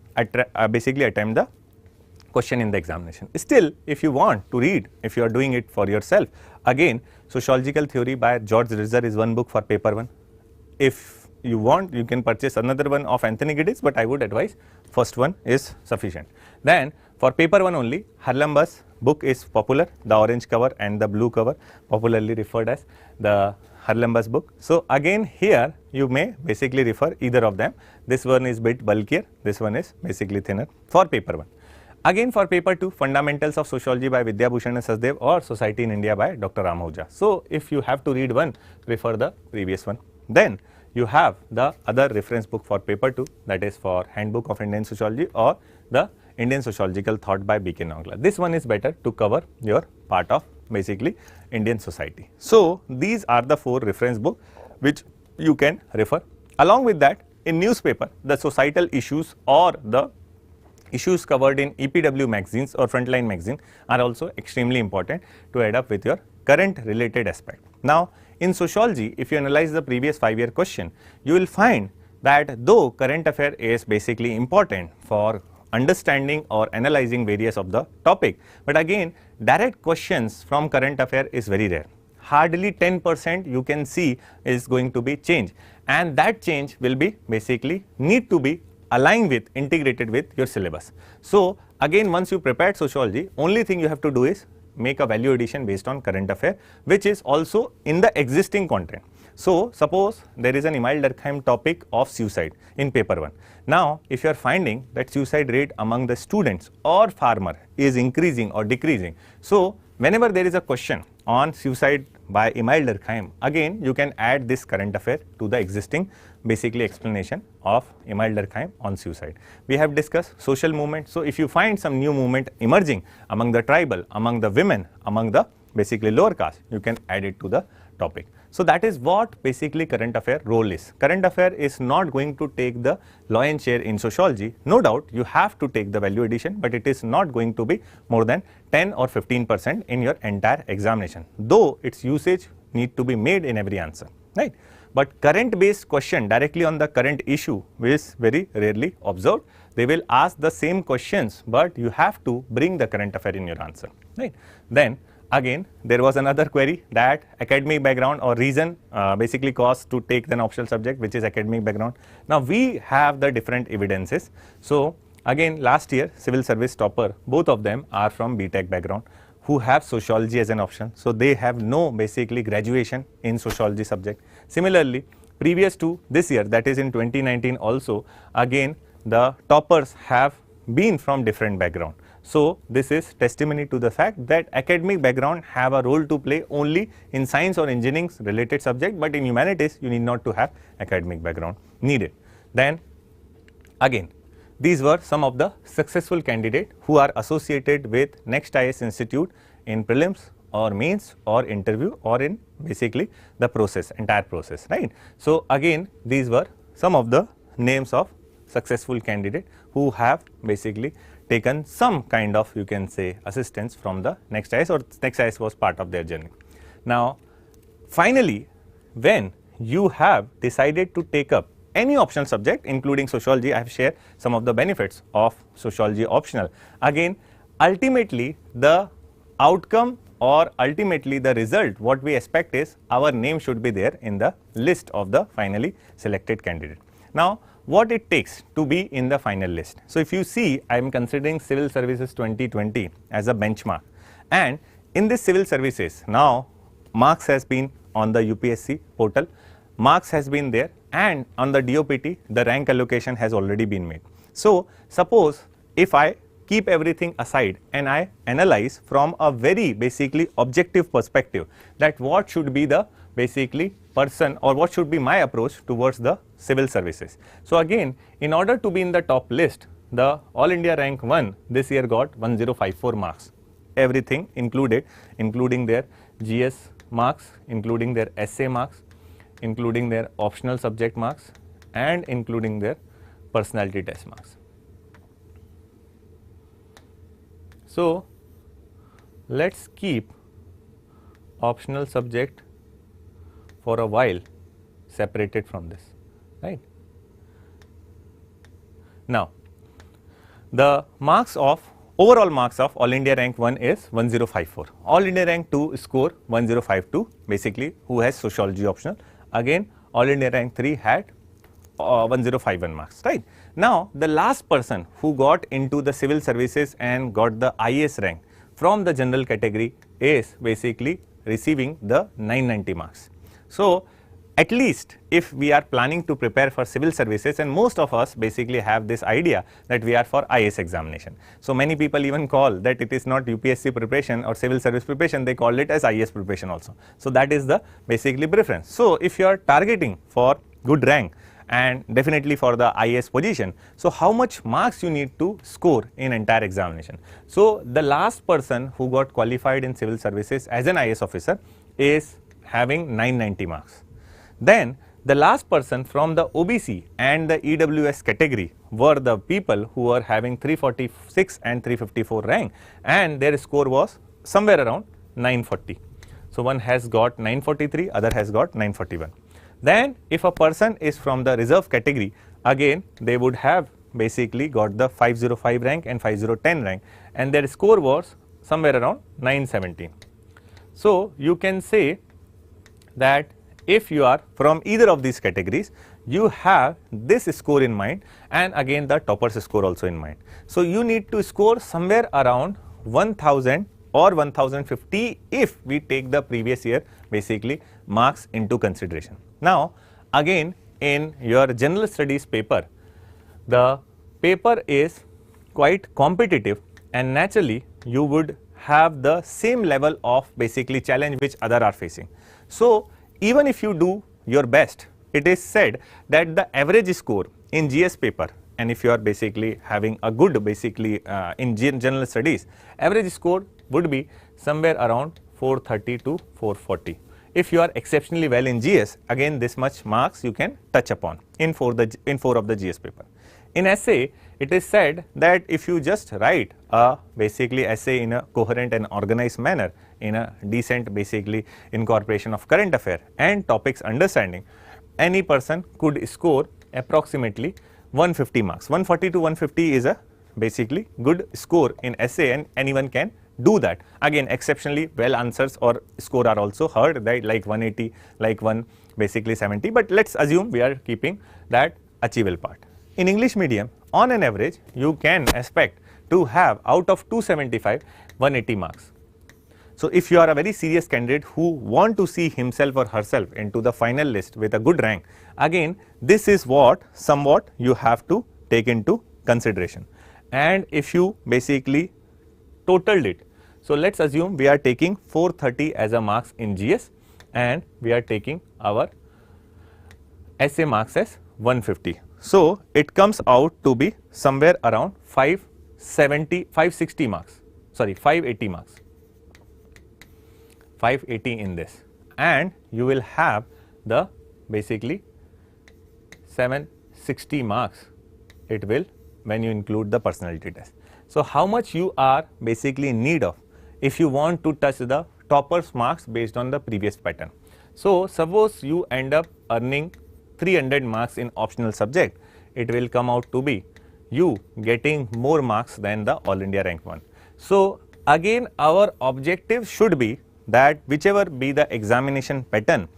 basically attempt the question in the examination. Still, if you want to read, if you are doing it for yourself, again sociological theory by George Rizzer is one book for paper 1. If you want, you can purchase another one of Anthony Giddens, but I would advise first one is sufficient. Then for paper 1 only, Harlambus book is popular, the orange cover and the blue cover, popularly referred as the Harlambus book. So again here you may basically refer either of them. This one is bit bulkier, this one is basically thinner for paper 1. Again for paper 2, Fundamentals of Sociology by Vidya Bhushan and Sachdev or Society in India by Dr. Ram Ahuja. So if you have to read one, refer the previous one. Then you have the other reference book for paper 2, that is for Handbook of Indian Sociology or the Indian Sociological Thought by B.K. Nongla. This one is better to cover your part of basically Indian society. So these are the 4 reference books which you can refer. Along with that, in newspaper, the societal issues or the issues covered in EPW magazines or Frontline magazine are also extremely important to add up with your current related aspect. Now in sociology, if you analyze the previous 5-year question, you will find that though current affair is basically important for understanding or analyzing various of the topic, but again direct questions from current affair is very rare. Hardly 10% you can see is going to be change, and that change will be basically need to be aligned with, integrated with your syllabus. So again, once you prepared sociology, only thing you have to do is make a value addition based on current affair, which is also in the existing content. So suppose there is an Emil Durkheim topic of suicide in paper 1. Now if you are finding that suicide rate among the students or farmer is increasing or decreasing, so whenever there is a question on suicide by Emil Durkheim, again you can add this current affair to the existing basically explanation of Emil Durkheim on suicide. We have discussed social movement. So if you find some new movement emerging among the tribal, among the women, among the basically lower caste, you can add it to the topic. So that is what basically current affair role is. Current affair is not going to take the lion's share in sociology. No doubt you have to take the value addition, but it is not going to be more than 10 or 15% in your entire examination, though its usage need to be made in every answer, right? But current based question directly on the current issue is very rarely observed. They will ask the same questions, but you have to bring the current affair in your answer, right? Then again there was another query that academic background or reason basically caused to take an optional subject, which is academic background. Now we have the different evidences. So again last year civil service topper, both of them are from BTech background who have sociology as an option. So they have no basically graduation in sociology subject. Similarly, previous to this year, that is in 2019 also, again the toppers have been from different background. So this is testimony to the fact that academic background have a role to play only in science or engineering related subject, but in humanities you need not to have academic background needed. Then again, these were some of the successful candidates who are associated with nextias Institute in prelims or mains or interview or in basically the process, entire process, right? So again these were some of the names of successful candidates who have basically taken some kind of, you can say, assistance from the nextias, or nextias was part of their journey. Now finally, when you have decided to take up any optional subject including sociology, I have shared some of the benefits of sociology optional. Again ultimately the outcome or ultimately the result what we expect is our name should be there in the list of the finally selected candidate. Now what it takes to be in the final list. So if you see, I am considering Civil Services 2020 as a benchmark, and in this civil services now marks has been on the UPSC portal, marks has been there, and on the DOPT the rank allocation has already been made. So suppose if I keep everything aside and I analyze from a very basically objective perspective that what should be the basically person or what should be my approach towards the civil services. So again, in order to be in the top list, the All India rank 1 this year got 1054 marks, everything included, including their GS marks, including their essay marks, including their optional subject marks, and including their personality test marks. So let's keep optional subject for a while separated from this, right? Now the marks of overall marks of All India rank 1 is 1054, All India rank 2 score 1052 basically who has sociology optional. Again All India rank 3 had 1051 marks, right? Now, the last person who got into the civil services and got the IAS rank from the general category is basically receiving the 990 marks. So, at least if we are planning to prepare for civil services, and most of us basically have this idea that we are for IAS examination. So, many people even call that it is not UPSC preparation or civil service preparation, they call it as IAS preparation also. So, that is the basically preference. So, if you are targeting for good rank and definitely for the IAS position, so how much marks you need to score in entire examination? So, the last person who got qualified in civil services as an IAS officer is having 990 marks. Then the last person from the OBC and the EWS category were the people who were having 346 and 354 rank, and their score was somewhere around 940. So, one has got 943, other has got 941. Then if a person is from the reserve category, again they would have basically got the 505 rank and 5010 rank, and their score was somewhere around 917. So, you can say that if you are from either of these categories, you have this score in mind, and again the topper's score also in mind. So, you need to score somewhere around 1000 or 1050 if we take the previous year basically marks into consideration. Now, again in your general studies paper, the paper is quite competitive, and naturally you would have the same level of basically challenge which other are facing. So, even if you do your best, it is said that the average score in GS paper, and if you are basically having a good basically in general studies, average score would be somewhere around 430 to 440. If you are exceptionally well in GS, again this much marks you can touch upon in 4 of the GS paper. In essay, it is said that if you just write a basically essay in a coherent and organized manner, in a decent basically incorporation of current affair and topics understanding, any person could score approximately 150 marks. 140 to 150 is a basically good score in essay, and anyone can do that. Again, exceptionally well answers or score are also heard, right, like 180, like 1 basically 70, but let us assume we are keeping that achievable part. In English medium, on an average, you can expect to have out of 275, 180 marks. So, if you are a very serious candidate who want to see himself or herself into the final list with a good rank, again this is what somewhat you have to take into consideration. And if you basically totaled it, so let us assume we are taking 430 as a marks in GS, and we are taking our essay marks as 150. So, it comes out to be somewhere around 560 marks, sorry 580 marks, 580 in this, and you will have the basically 760 marks it will when you include the personality test. So, how much you are basically in need of if you want to touch the toppers marks based on the previous pattern. So, suppose you end up earning 300 marks in optional subject, it will come out to be you getting more marks than the all India rank 1. So, again our objective should be that whichever be the examination pattern,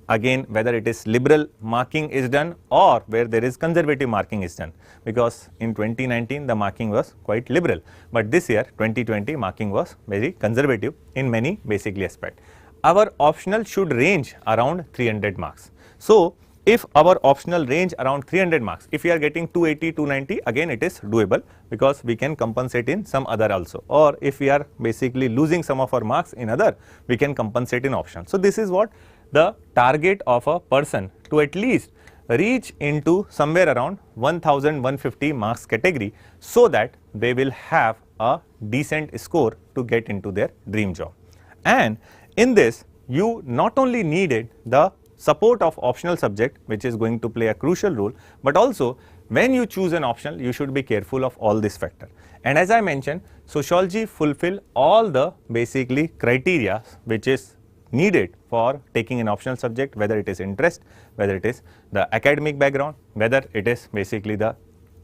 again whether it is liberal marking is done or where there is conservative marking is done, because in 2019 the marking was quite liberal, but this year 2020 marking was very conservative in many basically aspects. Our optional should range around 300 marks. So, if our optional range around 300 marks, if we are getting 280, 290, again it is doable because we can compensate in some other also, or if we are basically losing some of our marks in other, we can compensate in optional. So, this is what the target of a person to at least reach into somewhere around 1150 marks category, so that they will have a decent score to get into their dream job. And in this, you not only needed the support of optional subject, which is going to play a crucial role, but also when you choose an optional, you should be careful of all this factor. And as I mentioned, sociology fulfill all the basically criteria which is needed for taking an optional subject, whether it is interest, whether it is the academic background, whether it is basically the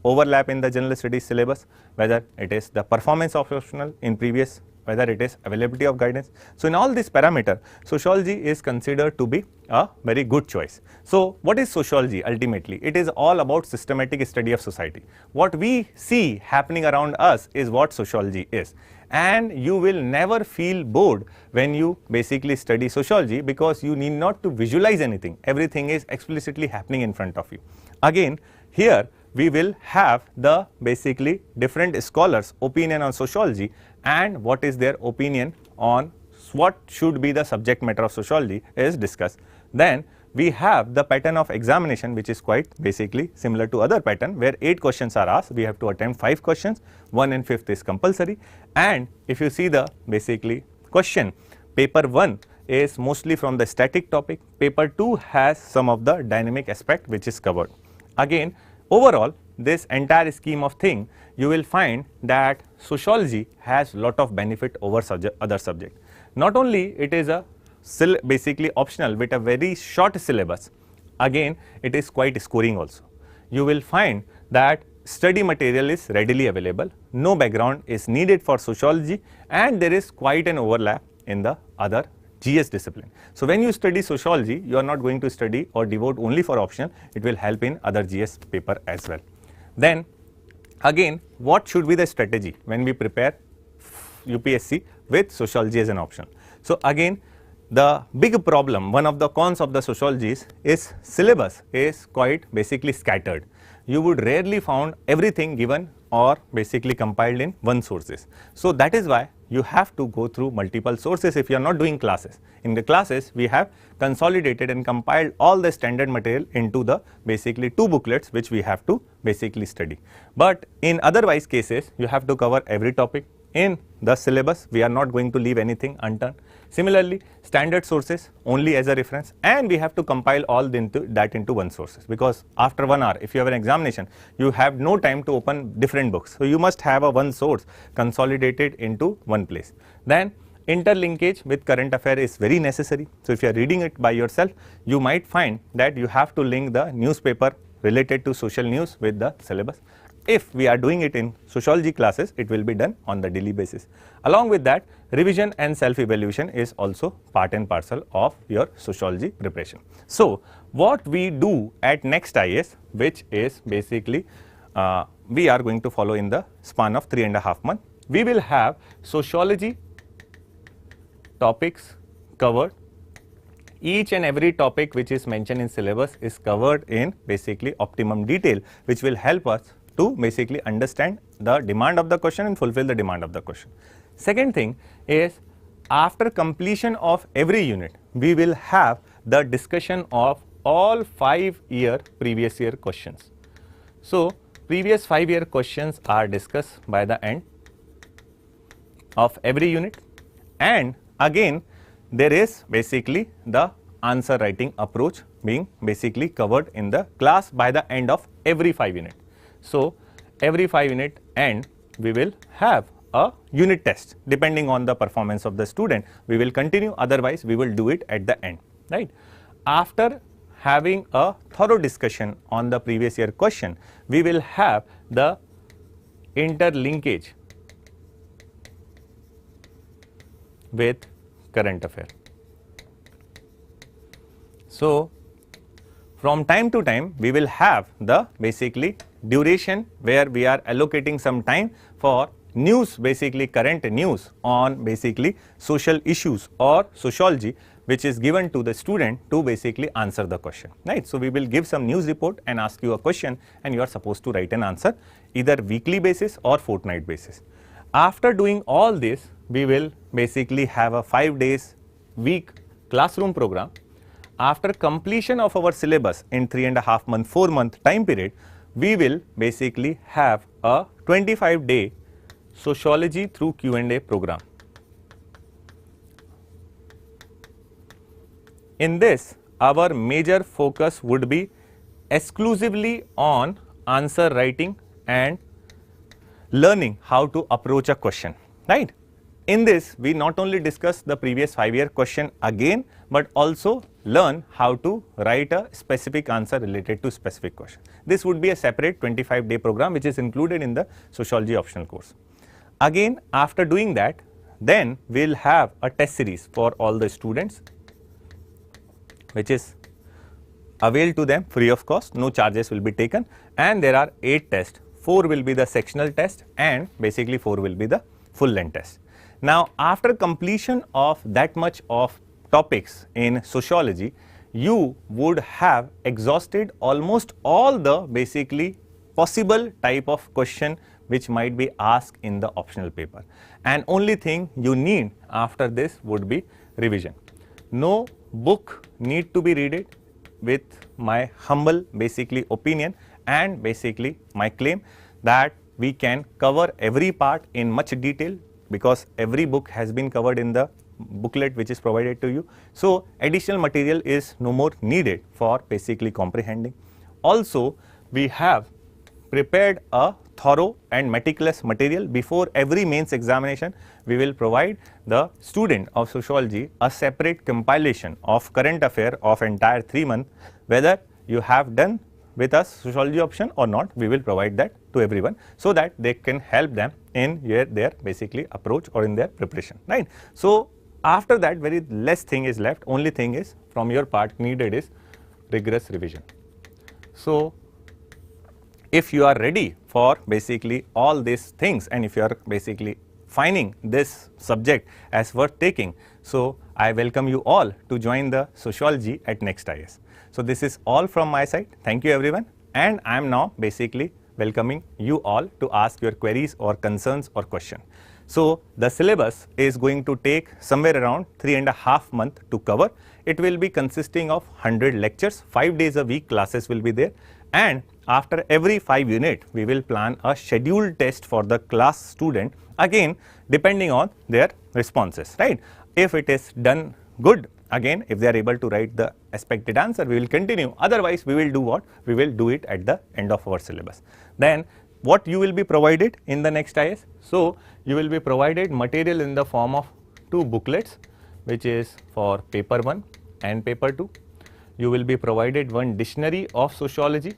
overlap in the general studies syllabus, whether it is the performance of optional in previous whether it is availability of guidance. So in all this parameter, sociology is considered to be a very good choice. So what is sociology ultimately? It is all about systematic study of society. What we see happening around us is what sociology is. And you will never feel bored when you basically study sociology, because you need not to visualize anything. Everything is explicitly happening in front of you. Again, here we will have the basically different scholars' opinion on sociology and what is their opinion on what should be the subject matter of sociology is discussed. Then we have the pattern of examination, which is quite basically similar to other pattern, where 8 questions are asked. We have to attempt 5 questions, 1 and 5th is compulsory. And if you see the basically question, paper 1 is mostly from the static topic, paper 2 has some of the dynamic aspect which is covered. Again, overall, this entire scheme of thing, you will find that sociology has lot of benefit over other subject. Not only it is a basically optional with a very short syllabus, again it is quite scoring also. You will find that study material is readily available, no background is needed for sociology, and there is quite an overlap in the other GS discipline. So when you study sociology, you are not going to study or devote only for optional, it will help in other GS paper as well. Then again, what should be the strategy when we prepare UPSC with sociology as an option? So again, the big problem, one of the cons of the sociology is syllabus is quite basically scattered. You would rarely found everything given or basically compiled in one sources. So that is why you have to go through multiple sources if you are not doing classes. In the classes, we have consolidated and compiled all the standard material into the basically 2 booklets which we have to basically study. But in otherwise cases, you have to cover every topic. In the syllabus, we are not going to leave anything undone. Similarly, standard sources only as a reference, and we have to compile all that into one sources, because after 1 hour, if you have an examination, you have no time to open different books. So you must have a one source consolidated into one place. Then interlinkage with current affair is very necessary. So if you are reading it by yourself, you might find that you have to link the newspaper related to social news with the syllabus. If we are doing it in sociology classes, it will be done on the daily basis. Along with that, revision and self-evaluation is also part and parcel of your sociology preparation. So what we do at next IAS, which is basically we are going to follow in the span of 3.5 months, we will have sociology topics covered. Each and every topic which is mentioned in syllabus is covered in basically optimum detail, which will help us to basically understand the demand of the question and fulfill the demand of the question. Second thing is, after completion of every unit, we will have the discussion of all 5-year previous year questions. So previous 5-year questions are discussed by the end of every unit, and again there is basically the answer writing approach being basically covered in the class by the end of every 5 unit. So every 5 unit end, we will have a unit test. Depending on the performance of the student, we will continue, otherwise we will do it at the end, right? After having a thorough discussion on the previous year question, we will have the interlinkage with current affair. So from time to time, we will have the basically duration where we are allocating some time for news, basically current news on basically social issues or sociology, which is given to the student to basically answer the question, right? So we will give some news report and ask you a question, and you are supposed to write an answer either weekly basis or fortnight basis. After doing all this, we will basically have a 5 days week classroom program. After completion of our syllabus in 3.5 month, 4 month time period, we will basically have a 25-day sociology through Q&A program. In this, our major focus would be exclusively on answer writing and learning how to approach a question, right? In this, we not only discuss the previous 5-year question again, but also learn how to write a specific answer related to specific question. This would be a separate 25-day program which is included in the sociology optional course. Again, after doing that, then we'll have a test series for all the students, which is availed to them free of cost, no charges will be taken, and there are 8 tests. 4 will be the sectional test and basically 4 will be the full length test. Now, after completion of that much of topics in sociology, you would have exhausted almost all the basically possible type of question which might be asked in the optional paper, and only thing you need after this would be revision. No book need to be read it, with my humble basically opinion and basically my claim that we can cover every part in much detail, because every book has been covered in the booklet which is provided to you. So, additional material is no more needed for basically comprehending. Also, we have prepared a thorough and meticulous material. Before every mains examination, we will provide the student of sociology a separate compilation of current affair of entire 3 months. Whether you have done with us sociology option or not, we will provide that to everyone, so that they can help them in their basically approach or in their preparation, right. So, after that very less thing is left, only thing is from your part needed is rigorous revision. So, if you are ready for basically all these things, and if you are basically finding this subject as worth taking, so I welcome you all to join the sociology at nextias. So, this is all from my side. Thank you everyone, and I am now basically welcoming you all to ask your queries or concerns or question. So, the syllabus is going to take somewhere around 3.5 months to cover. It will be consisting of 100 lectures, 5 days a week classes will be there, and after every 5 units we will plan a scheduled test for the class student, again depending on their responses, right. If it is done good, again if they are able to write the expected answer, we will continue. Otherwise, we will do what? We will do it at the end of our syllabus. Then what you will be provided in the next IAS? So, you will be provided material in the form of 2 booklets, which is for paper 1 and paper 2. You will be provided 1 dictionary of sociology,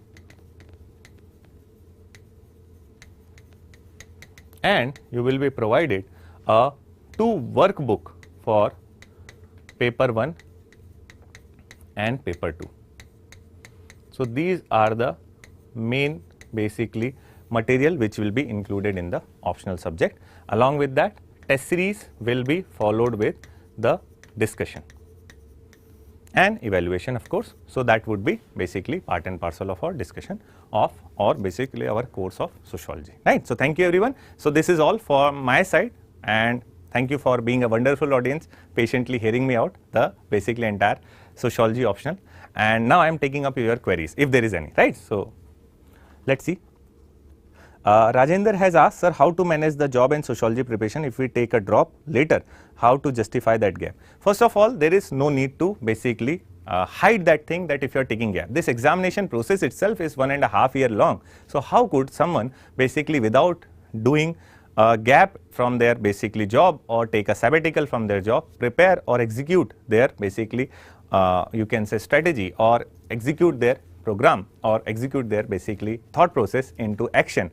and you will be provided a 2 workbook for paper 1 and paper 2. So, these are the main basically material which will be included in the optional subject. Along with that, test series will be followed with the discussion and evaluation, of course. So, that would be basically part and parcel of our discussion of or basically our course of sociology, right. So, thank you everyone. So, this is all from my side, and thank you for being a wonderful audience, patiently hearing me out the basically entire sociology optional, and now I am taking up your queries if there is any, right. So, let us see. Rajendra has asked, sir, how to manage the job and sociology preparation if we take a drop later, how to justify that gap? First of all, there is no need to basically hide that thing, that if you are taking gap. This examination process itself is 1.5 years long. So, how could someone basically without doing a gap from their basically job or take a sabbatical from their job, prepare or execute their basically you can say strategy or execute their program or execute their basically thought process into action?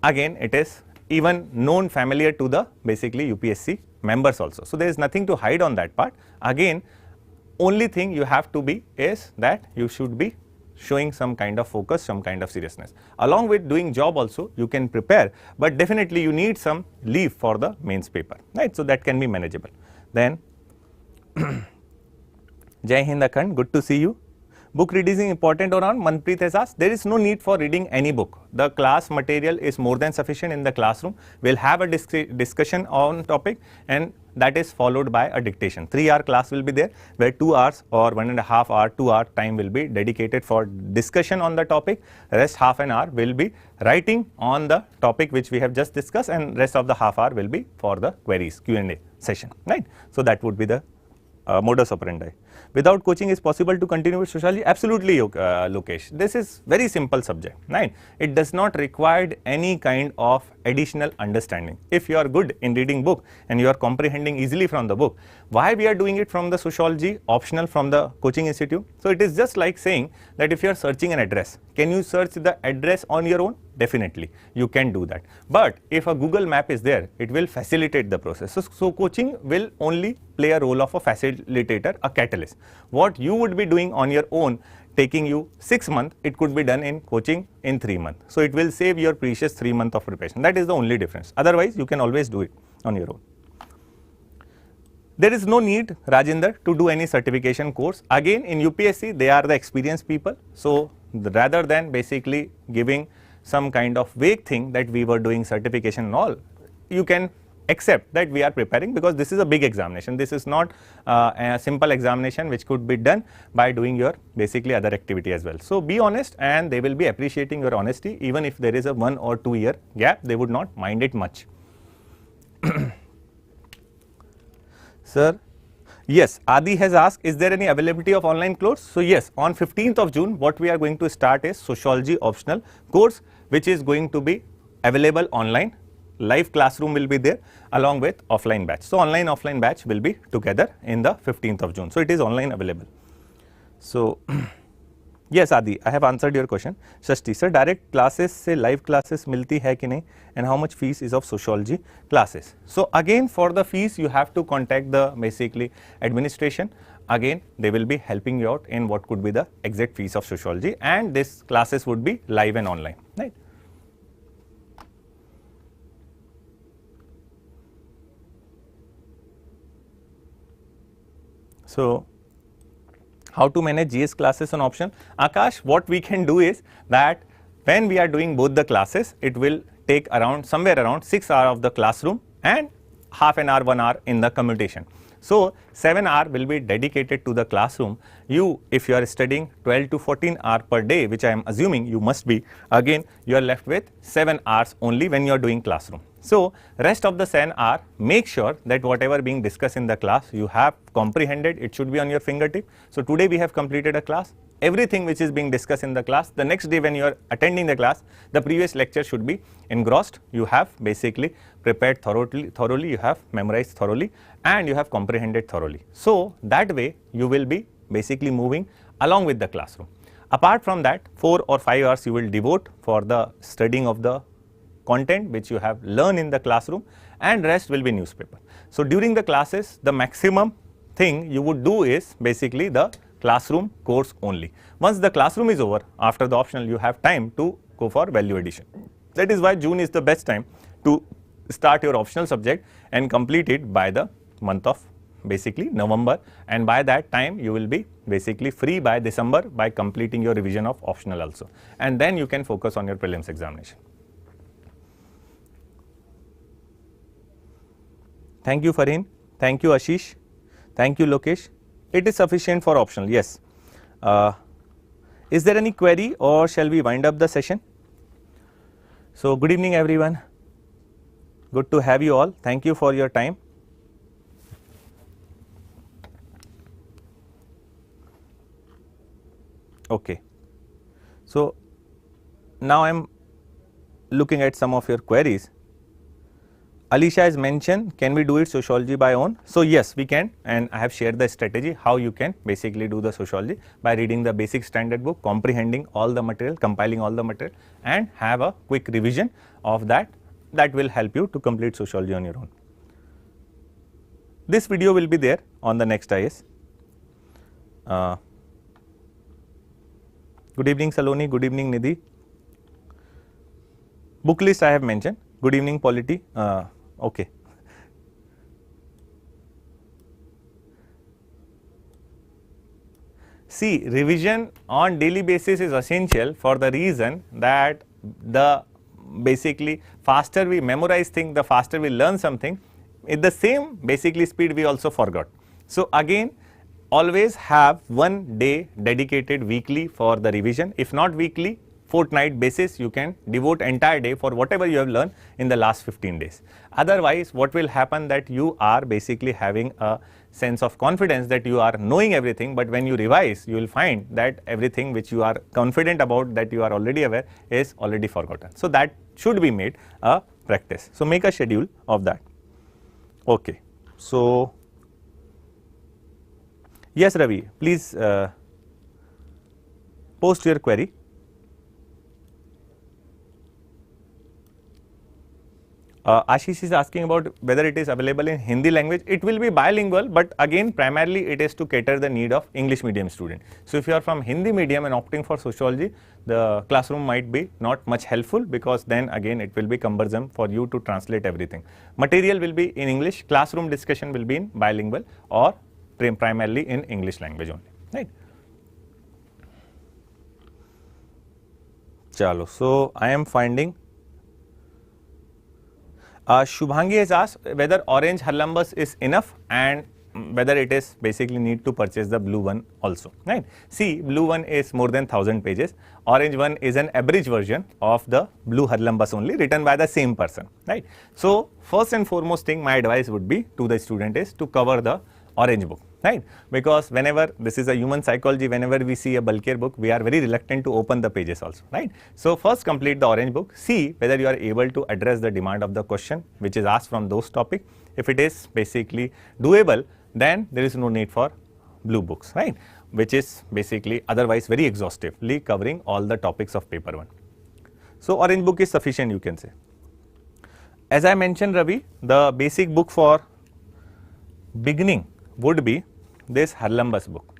Again, it is even known familiar to the basically UPSC members also. So, there is nothing to hide on that part. Again, only thing you have to be is that you should be showing some kind of focus, some kind of seriousness. Along with doing job also, you can prepare, but definitely you need some leave for the mains paper, right. So, that can be manageable. Then Jai Hind Akhand, good to see you. Book reading is important or not? Manpreet has asked. There is no need for reading any book. The class material is more than sufficient in the classroom. We will have a discussion on topic, and that is followed by a dictation. 3-hour class will be there, where 2 hours or 1.5 hour, 2 hour time will be dedicated for discussion on the topic. Rest half an hour will be writing on the topic which we have just discussed, and rest of the half hour will be for the queries, Q&A session, right. So, that would be the modus operandi. Without coaching is possible to continue with sociology? Absolutely, Lokesh. This is very simple subject, right. It does not require any kind of additional understanding. If you are good in reading book and you are comprehending easily from the book, why we are doing it from the sociology optional from the coaching institute? So, it is just like saying that if you are searching an address, can you search the address on your own? definitely you can do that. But if a Google map is there, it will facilitate the process. So coaching will only play a role of a facilitator, a catalyst. What you would be doing on your own, taking you 6 months, it could be done in coaching in 3 months. So it will save your precious 3 months of preparation. That is the only difference. Otherwise, you can always do it on your own. There is no need, Rajinder, to do any certification course. Again, in UPSC, they are the experienced people. So rather than basically giving some kind of vague thing that we were doing certification and all, you can accept that we are preparing, because this is a big examination. This is not a simple examination which could be done by doing your basically other activity as well. So be honest, and they will be appreciating your honesty. Even if there is a 1 or 2 year gap, they would not mind it much. Sir, yes, Adi has asked, is there any availability of online course? So yes, on 15th of June, what we are going to start is Sociology Optional course, which is going to be available online. Live classroom will be there along with offline batch. So online offline batch will be together in the 15th of June. So it is online available. So yes, Adi, I have answered your question. Shashti, sir, direct classes से live classes मिलती है कि नहीं, and how much fees is of sociology classes? So again, for the fees, you have to contact the basically administration. Again, they will be helping you out in what could be the exact fees of sociology, and this classes would be live and online, right? So how to manage GS classes on optional? Akash, what we can do is that when we are doing both the classes, it will take around somewhere around 6 hours of the classroom and half an hour, 1 hour in the commutation. So 7 hours will be dedicated to the classroom. You, if you are studying 12 to 14 hours per day, which I am assuming you must be, again you are left with 7 hours only when you are doing classroom. So rest of the 7 hours, make sure that whatever being discussed in the class, you have comprehended. It should be on your fingertip. So today we have completed a class. Everything which is being discussed in the class, the next day when you are attending the class, the previous lecture should be engrossed. You have basically prepared thoroughly, you have memorized thoroughly, and you have comprehended thoroughly. So that way you will be basically moving along with the classroom. Apart from that, 4 or 5 hours you will devote for the studying of the content which you have learned in the classroom, and rest will be newspaper. So during the classes, the maximum thing you would do is basically the classroom course only. Once the classroom is over, after the optional, you have time to go for value addition. That is why June is the best time to start your optional subject and complete it by the month of basically November, and by that time you will be basically free by December by completing your revision of optional also, and then you can focus on your prelims examination. Thank you, Farhin. Thank you, Ashish. Thank you, Lokesh. It is sufficient for optional, yes. Is there any query, or shall we wind up the session? So good evening everyone. Good to have you all. Thank you for your time. Okay. So now I am looking at some of your queries. Alicia has mentioned, can we do it sociology by own? So yes, we can, and I have shared the strategy how you can basically do the sociology by reading the basic standard book, comprehending all the material, compiling all the material, and have a quick revision of that. That will help you to complete sociology on your own. This video will be there on the next IAS. Good evening Saloni, good evening Nidhi. Book list I have mentioned. Good evening Polity. Okay. See, revision on daily basis is essential for the reason that the basically faster we memorize things, the faster we learn something. At the same basically speed we also forgot. So again, always have 1 day dedicated weekly for the revision. If not weekly, fortnight basis, you can devote entire day for whatever you have learned in the last 15 days. Otherwise, what will happen that you are basically having a sense of confidence that you are knowing everything, but when you revise, you will find that everything which you are confident about, that you are already aware, is already forgotten. So that should be made a practice. So make a schedule of that. Okay. So yes, Ravi, please post your query. Ashish is asking about whether it is available in Hindi language. It will be bilingual, but again primarily it is to cater the need of English medium student. So if you are from Hindi medium and opting for sociology, the classroom might be not much helpful, because then again it will be cumbersome for you to translate everything. Material will be in English, classroom discussion will be in bilingual or primarily in English language only, right? Chalo, so I am finding Shubhangi has asked whether orange Harlambus is enough and whether it is basically need to purchase the blue one also, right? See, blue one is more than 1000 pages, orange one is an abridged version of the blue Harlambus only, written by the same person, right? So first and foremost thing my advice would be to the student is to cover the orange book, right? Because whenever, this is a human psychology, whenever we see a bulkier book, we are very reluctant to open the pages also, right? So first complete the orange book, see whether you are able to address the demand of the question which is asked from those topic. If it is basically doable, then there is no need for blue books, right? Which is basically otherwise very exhaustively covering all the topics of paper 1. So orange book is sufficient, you can say. As I mentioned, Ravi, the basic book for beginning would be this Harlambus book.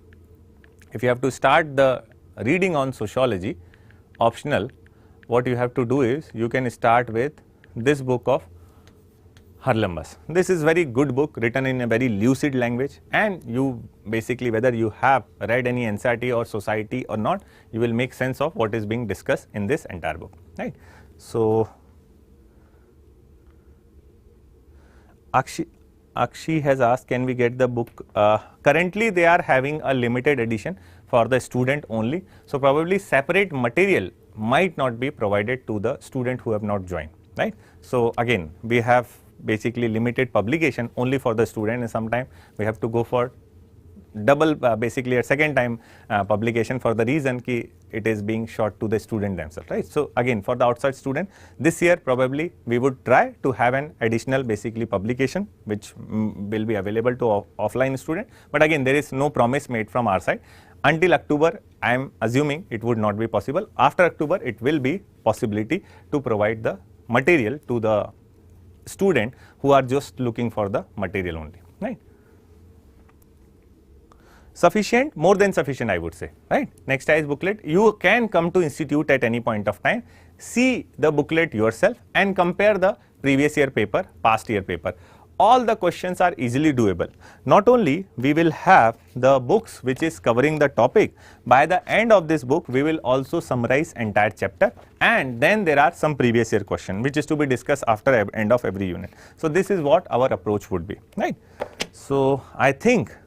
If you have to start the reading on sociology optional, what you have to do is you can start with this book of Harlambus. This is very good book, written in a very lucid language, and you basically, whether you have read any NCERT or society or not, you will make sense of what is being discussed in this entire book, right? So Akshi has asked, can we get the book? Currently they are having a limited edition for the student only, so probably separate material might not be provided to the student who have not joined, right? So again, we have basically limited publication only for the student, and sometime we have to go for double basically a second time publication for the reason ki it is being shot to the student themselves, right? So again, for the outside student, this year probably we would try to have an additional basically publication which will be available to offline student, but again there is no promise made from our side. Until October, I am assuming it would not be possible. After October, it will be possibility to provide the material to the student who are just looking for the material only, right? Sufficient, more than sufficient, I would say, right? Nextias booklet, you can come to institute at any point of time, see the booklet yourself and compare the previous year paper, past year paper. All the questions are easily doable. Not only we will have the books which is covering the topic, by the end of this book we will also summarize entire chapter, and then there are some previous year question which is to be discussed after end of every unit. So this is what our approach would be, right? So I think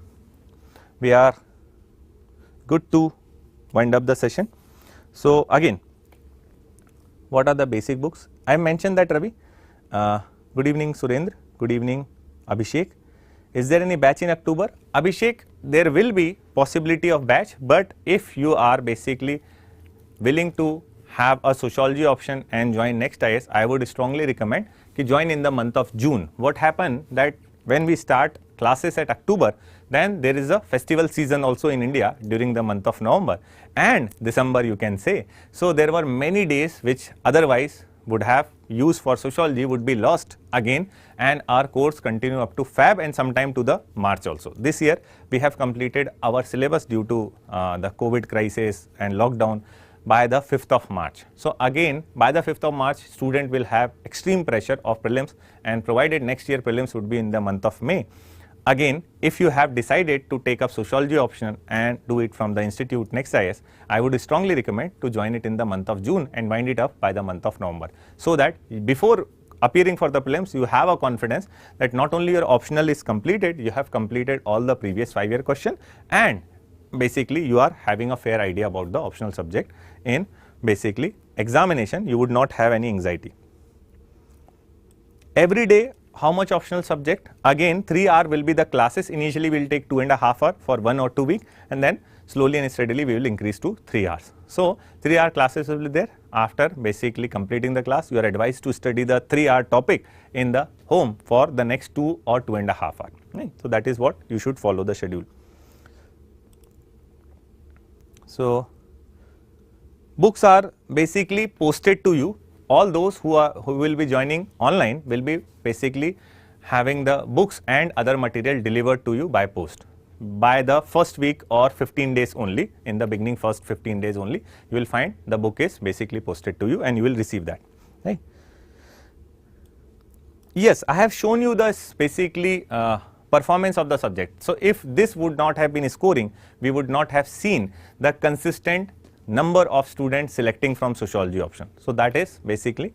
we are good to wind up the session. So again, what are the basic books? I mentioned that, Ravi. Good evening, Surendra. Good evening, Abhishek. Is there any batch in October? Abhishek, there will be possibility of batch, but if you are basically willing to have a sociology option and join Nextias, I would strongly recommend to join in the month of June. What happened that when we start classes at October, then there is a festival season also in India during the month of November and December, you can say. So there were many days which otherwise would have used for sociology would be lost again, and our course continue up to Feb and sometime to the March also. This year we have completed our syllabus due to the COVID crisis and lockdown by the 5th of March. So again, by the 5th of March, student will have extreme pressure of prelims, and provided next year prelims would be in the month of May. Again, if you have decided to take up sociology option and do it from the institute Nextias, I would strongly recommend to join it in the month of June and wind it up by the month of November, so that before appearing for the prelims, you have a confidence that not only your optional is completed, you have completed all the previous 5-year question, and basically you are having a fair idea about the optional subject in basically examination. You would not have any anxiety. Every day, how much optional subject? Again, 3 hours will be the classes. Initially we will take 2.5 hours for 1 or 2 weeks, and then slowly and steadily we will increase to 3 hours. So 3-hour classes will be there. After basically completing the class, you are advised to study the 3-hour topic in the home for the next 2 or 2.5 hours. Right? So that is what you should follow the schedule. So books are basically posted to you all those who will be joining online will be basically having the books and other material delivered to you by post by the first week or 15 days only. In the beginning, first 15 days only, you will find the book is basically posted to you and you will receive that, right. Yes, I have shown you this basically performance of the subject. So, if this would not have been scoring, we would not have seen the consistent number of students selecting from sociology option. So, that is basically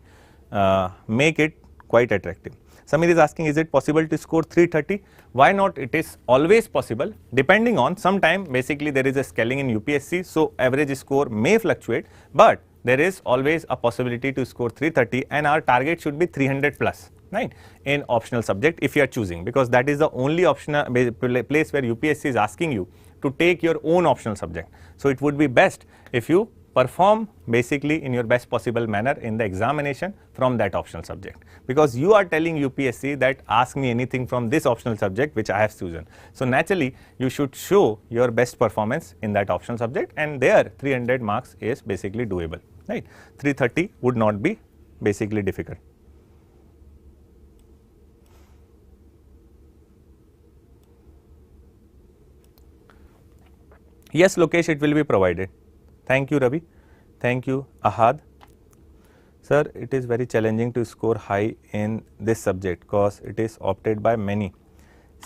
make it quite attractive. Samir is asking, is it possible to score 330? Why not? It is always possible, depending on sometime basically there is a scaling in UPSC. So, average score may fluctuate, but there is always a possibility to score 330 and our target should be 300 plus, right, in optional subject if you are choosing, because that is the only optional place where UPSC is asking you to take your own optional subject. So, it would be best if you perform basically in your best possible manner in the examination from that optional subject, because you are telling UPSC that ask me anything from this optional subject which I have chosen. So, naturally you should show your best performance in that optional subject, and there 300 marks is basically doable, right. 330 would not be basically difficult. Yes, Lokesh, it will be provided. Thank you, Ravi. Thank you, Ahad. Sir, it is very challenging to score high in this subject because it is opted by many.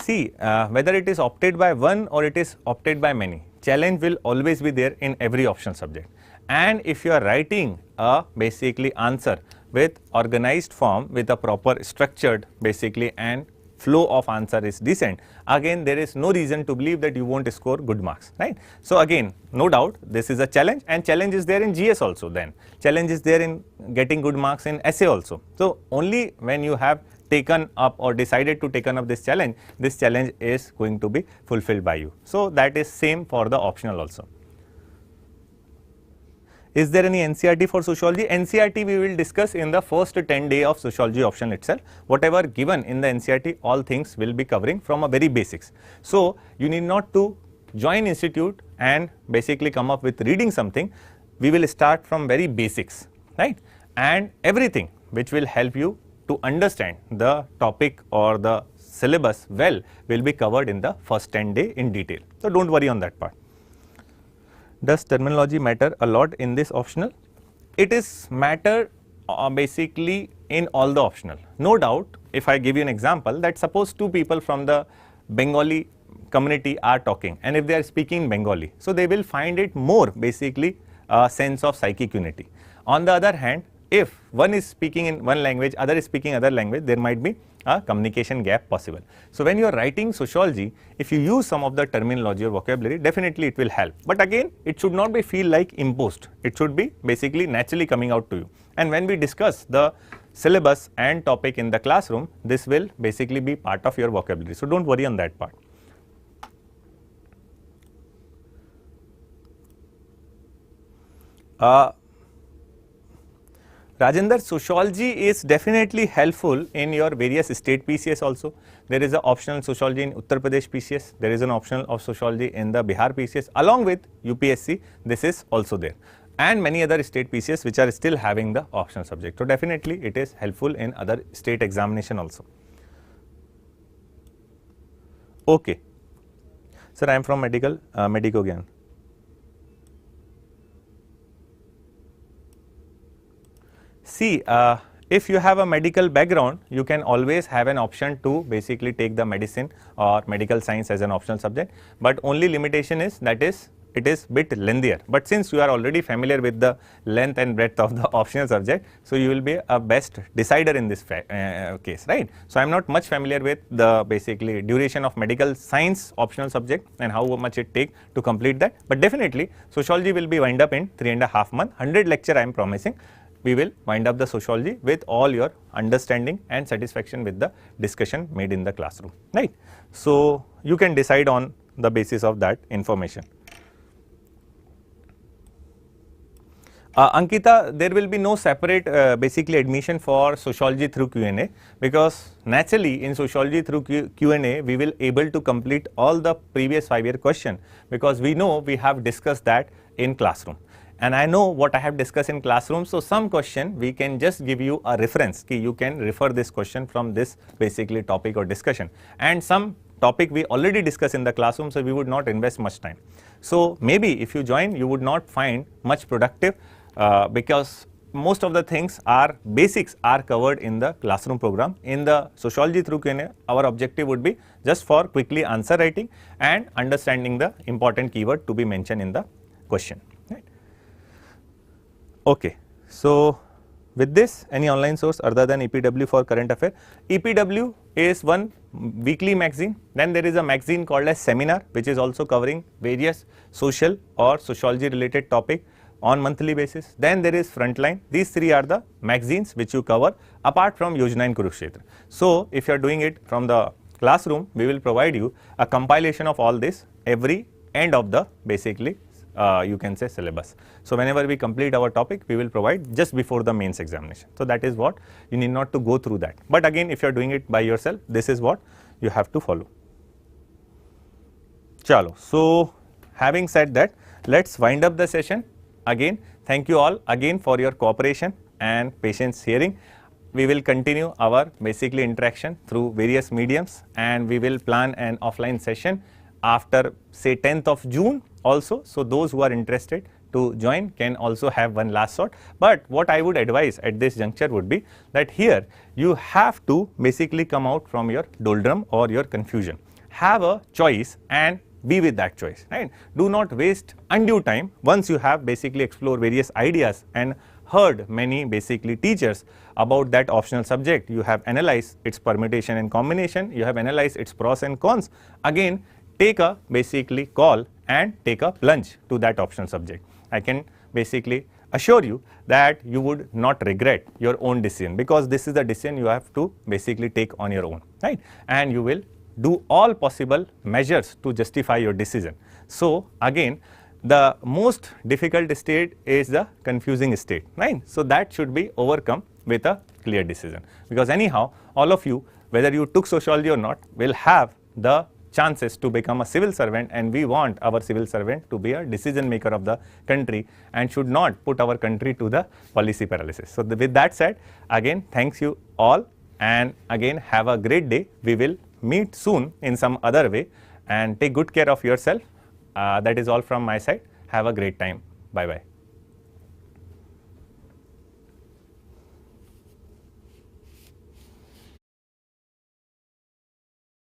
See, whether it is opted by one or it is opted by many, challenge will always be there in every optional subject. And if you are writing a basically answer with organized form, with a proper structured basically and flow of answer is decent, again there is no reason to believe that you won't score good marks, right. So, again no doubt this is a challenge, and challenge is there in GS also, then challenge is there in getting good marks in essay also. So, only when you have taken up or decided to taken up this challenge is going to be fulfilled by you. So, that is same for the optional also. Is there any NCERT for sociology? NCERT we will discuss in the first 10 day of sociology option itself. Whatever given in the NCERT, all things will be covering from a very basics. So, you need not to join institute and basically come up with reading something. We will start from very basics, right, and everything which will help you to understand the topic or the syllabus well will be covered in the first 10 day in detail. So, do not worry on that part. Does terminology matter a lot in this optional? It is matter basically in all the optional. No doubt, if I give you an example, that suppose two people from the Bengali community are talking, and if they are speaking Bengali, so they will find it more basically a sense of psychic unity. On the other hand, if one is speaking in one language, other is speaking other language, there might be a communication gap possible. So, when you are writing sociology, if you use some of the terminology or vocabulary, definitely it will help. But again, it should not be feel like imposed. It should be basically naturally coming out to you. And when we discuss the syllabus and topic in the classroom, this will basically be part of your vocabulary. So, do not worry on that part. Rajendra, sociology is definitely helpful in your various state PCS also. There is an optional sociology in Uttar Pradesh PCS, there is an optional of sociology in the Bihar PCS, along with UPSC, this is also there, and many other state PCS which are still having the optional subject. So, definitely it is helpful in other state examination also. Okay. Sir, I am from Medico Gyan. See, if you have a medical background, you can always have an option to basically take the medicine or medical science as an optional subject, but only limitation is that is it is bit lengthier. But since you are already familiar with the length and breadth of the optional subject, so you will be a best decider in this case, right. So, I am not much familiar with the basically duration of medical science optional subject and how much it take to complete that, but definitely sociology will be wind up in 3.5 months, 100 lecture I am promising. We will wind up the sociology with all your understanding and satisfaction with the discussion made in the classroom, right. So, you can decide on the basis of that information. Ankita, there will be no separate basically admission for sociology through Q&A, because naturally in sociology through Q&A we will able to complete all the previous 5-year question, because we know we have discussed that in classroom. and I know what I have discussed in classroom. So some question we can just give you a reference कि you can refer this question from this basically topic or discussion, and some topic we already discussed in the classroom, so we would not invest much time. So maybe if you join, you would not find much productive because most of the things are basics are covered in the classroom program. In the sociology through Q&A, our objective would be just for quickly answer writing and understanding the important keyword to be mentioned in the question. Right? Okay. So with this, any online source other than EPW for current affair? EPW is one weekly magazine. Then there is a magazine called as Seminar, which is also covering various social or sociology related topic on monthly basis. Then there is Frontline. These three are the magazines which you cover apart from Yojana and Kurukshetra. So if you are doing it from the classroom, we will provide you a compilation of all this every end of the basically you can say syllabus. So whenever we complete our topic, we will provide just before the mains examination. So that is what you need not to go through that. But again, if you are doing it by yourself, this is what you have to follow. Chalo. So having said that, let's wind up the session. Again, thank you all again for your cooperation and patience hearing. We will continue our basically interaction through various mediums, and we will plan an offline session after say 10th of June also. So those who are interested to join can also have one last shot. But what I would advise at this juncture would be that here you have to basically come out from your doldrum or your confusion. Have a choice and be with that choice, right? Do not waste undue time once you have basically explored various ideas and heard many basically teachers about that optional subject. You have analyzed its permutation and combination, you have analyzed its pros and cons. Again, take a basically call and take a plunge to that optional subject. I can basically assure you that you would not regret your own decision, because this is the decision you have to basically take on your own, right? And you will do all possible measures to justify your decision. So again, the most difficult state is the confusing state, right? So that should be overcome with a clear decision, because anyhow all of you, whether you took sociology or not, will have the chances to become a civil servant, and we want our civil servant to be a decision maker of the country and should not put our country to the policy paralysis. So with that said, again thanks you all, and again have a great day. We will meet soon in some other way, and take good care of yourself. That is all from my side. Have a great time. Bye bye.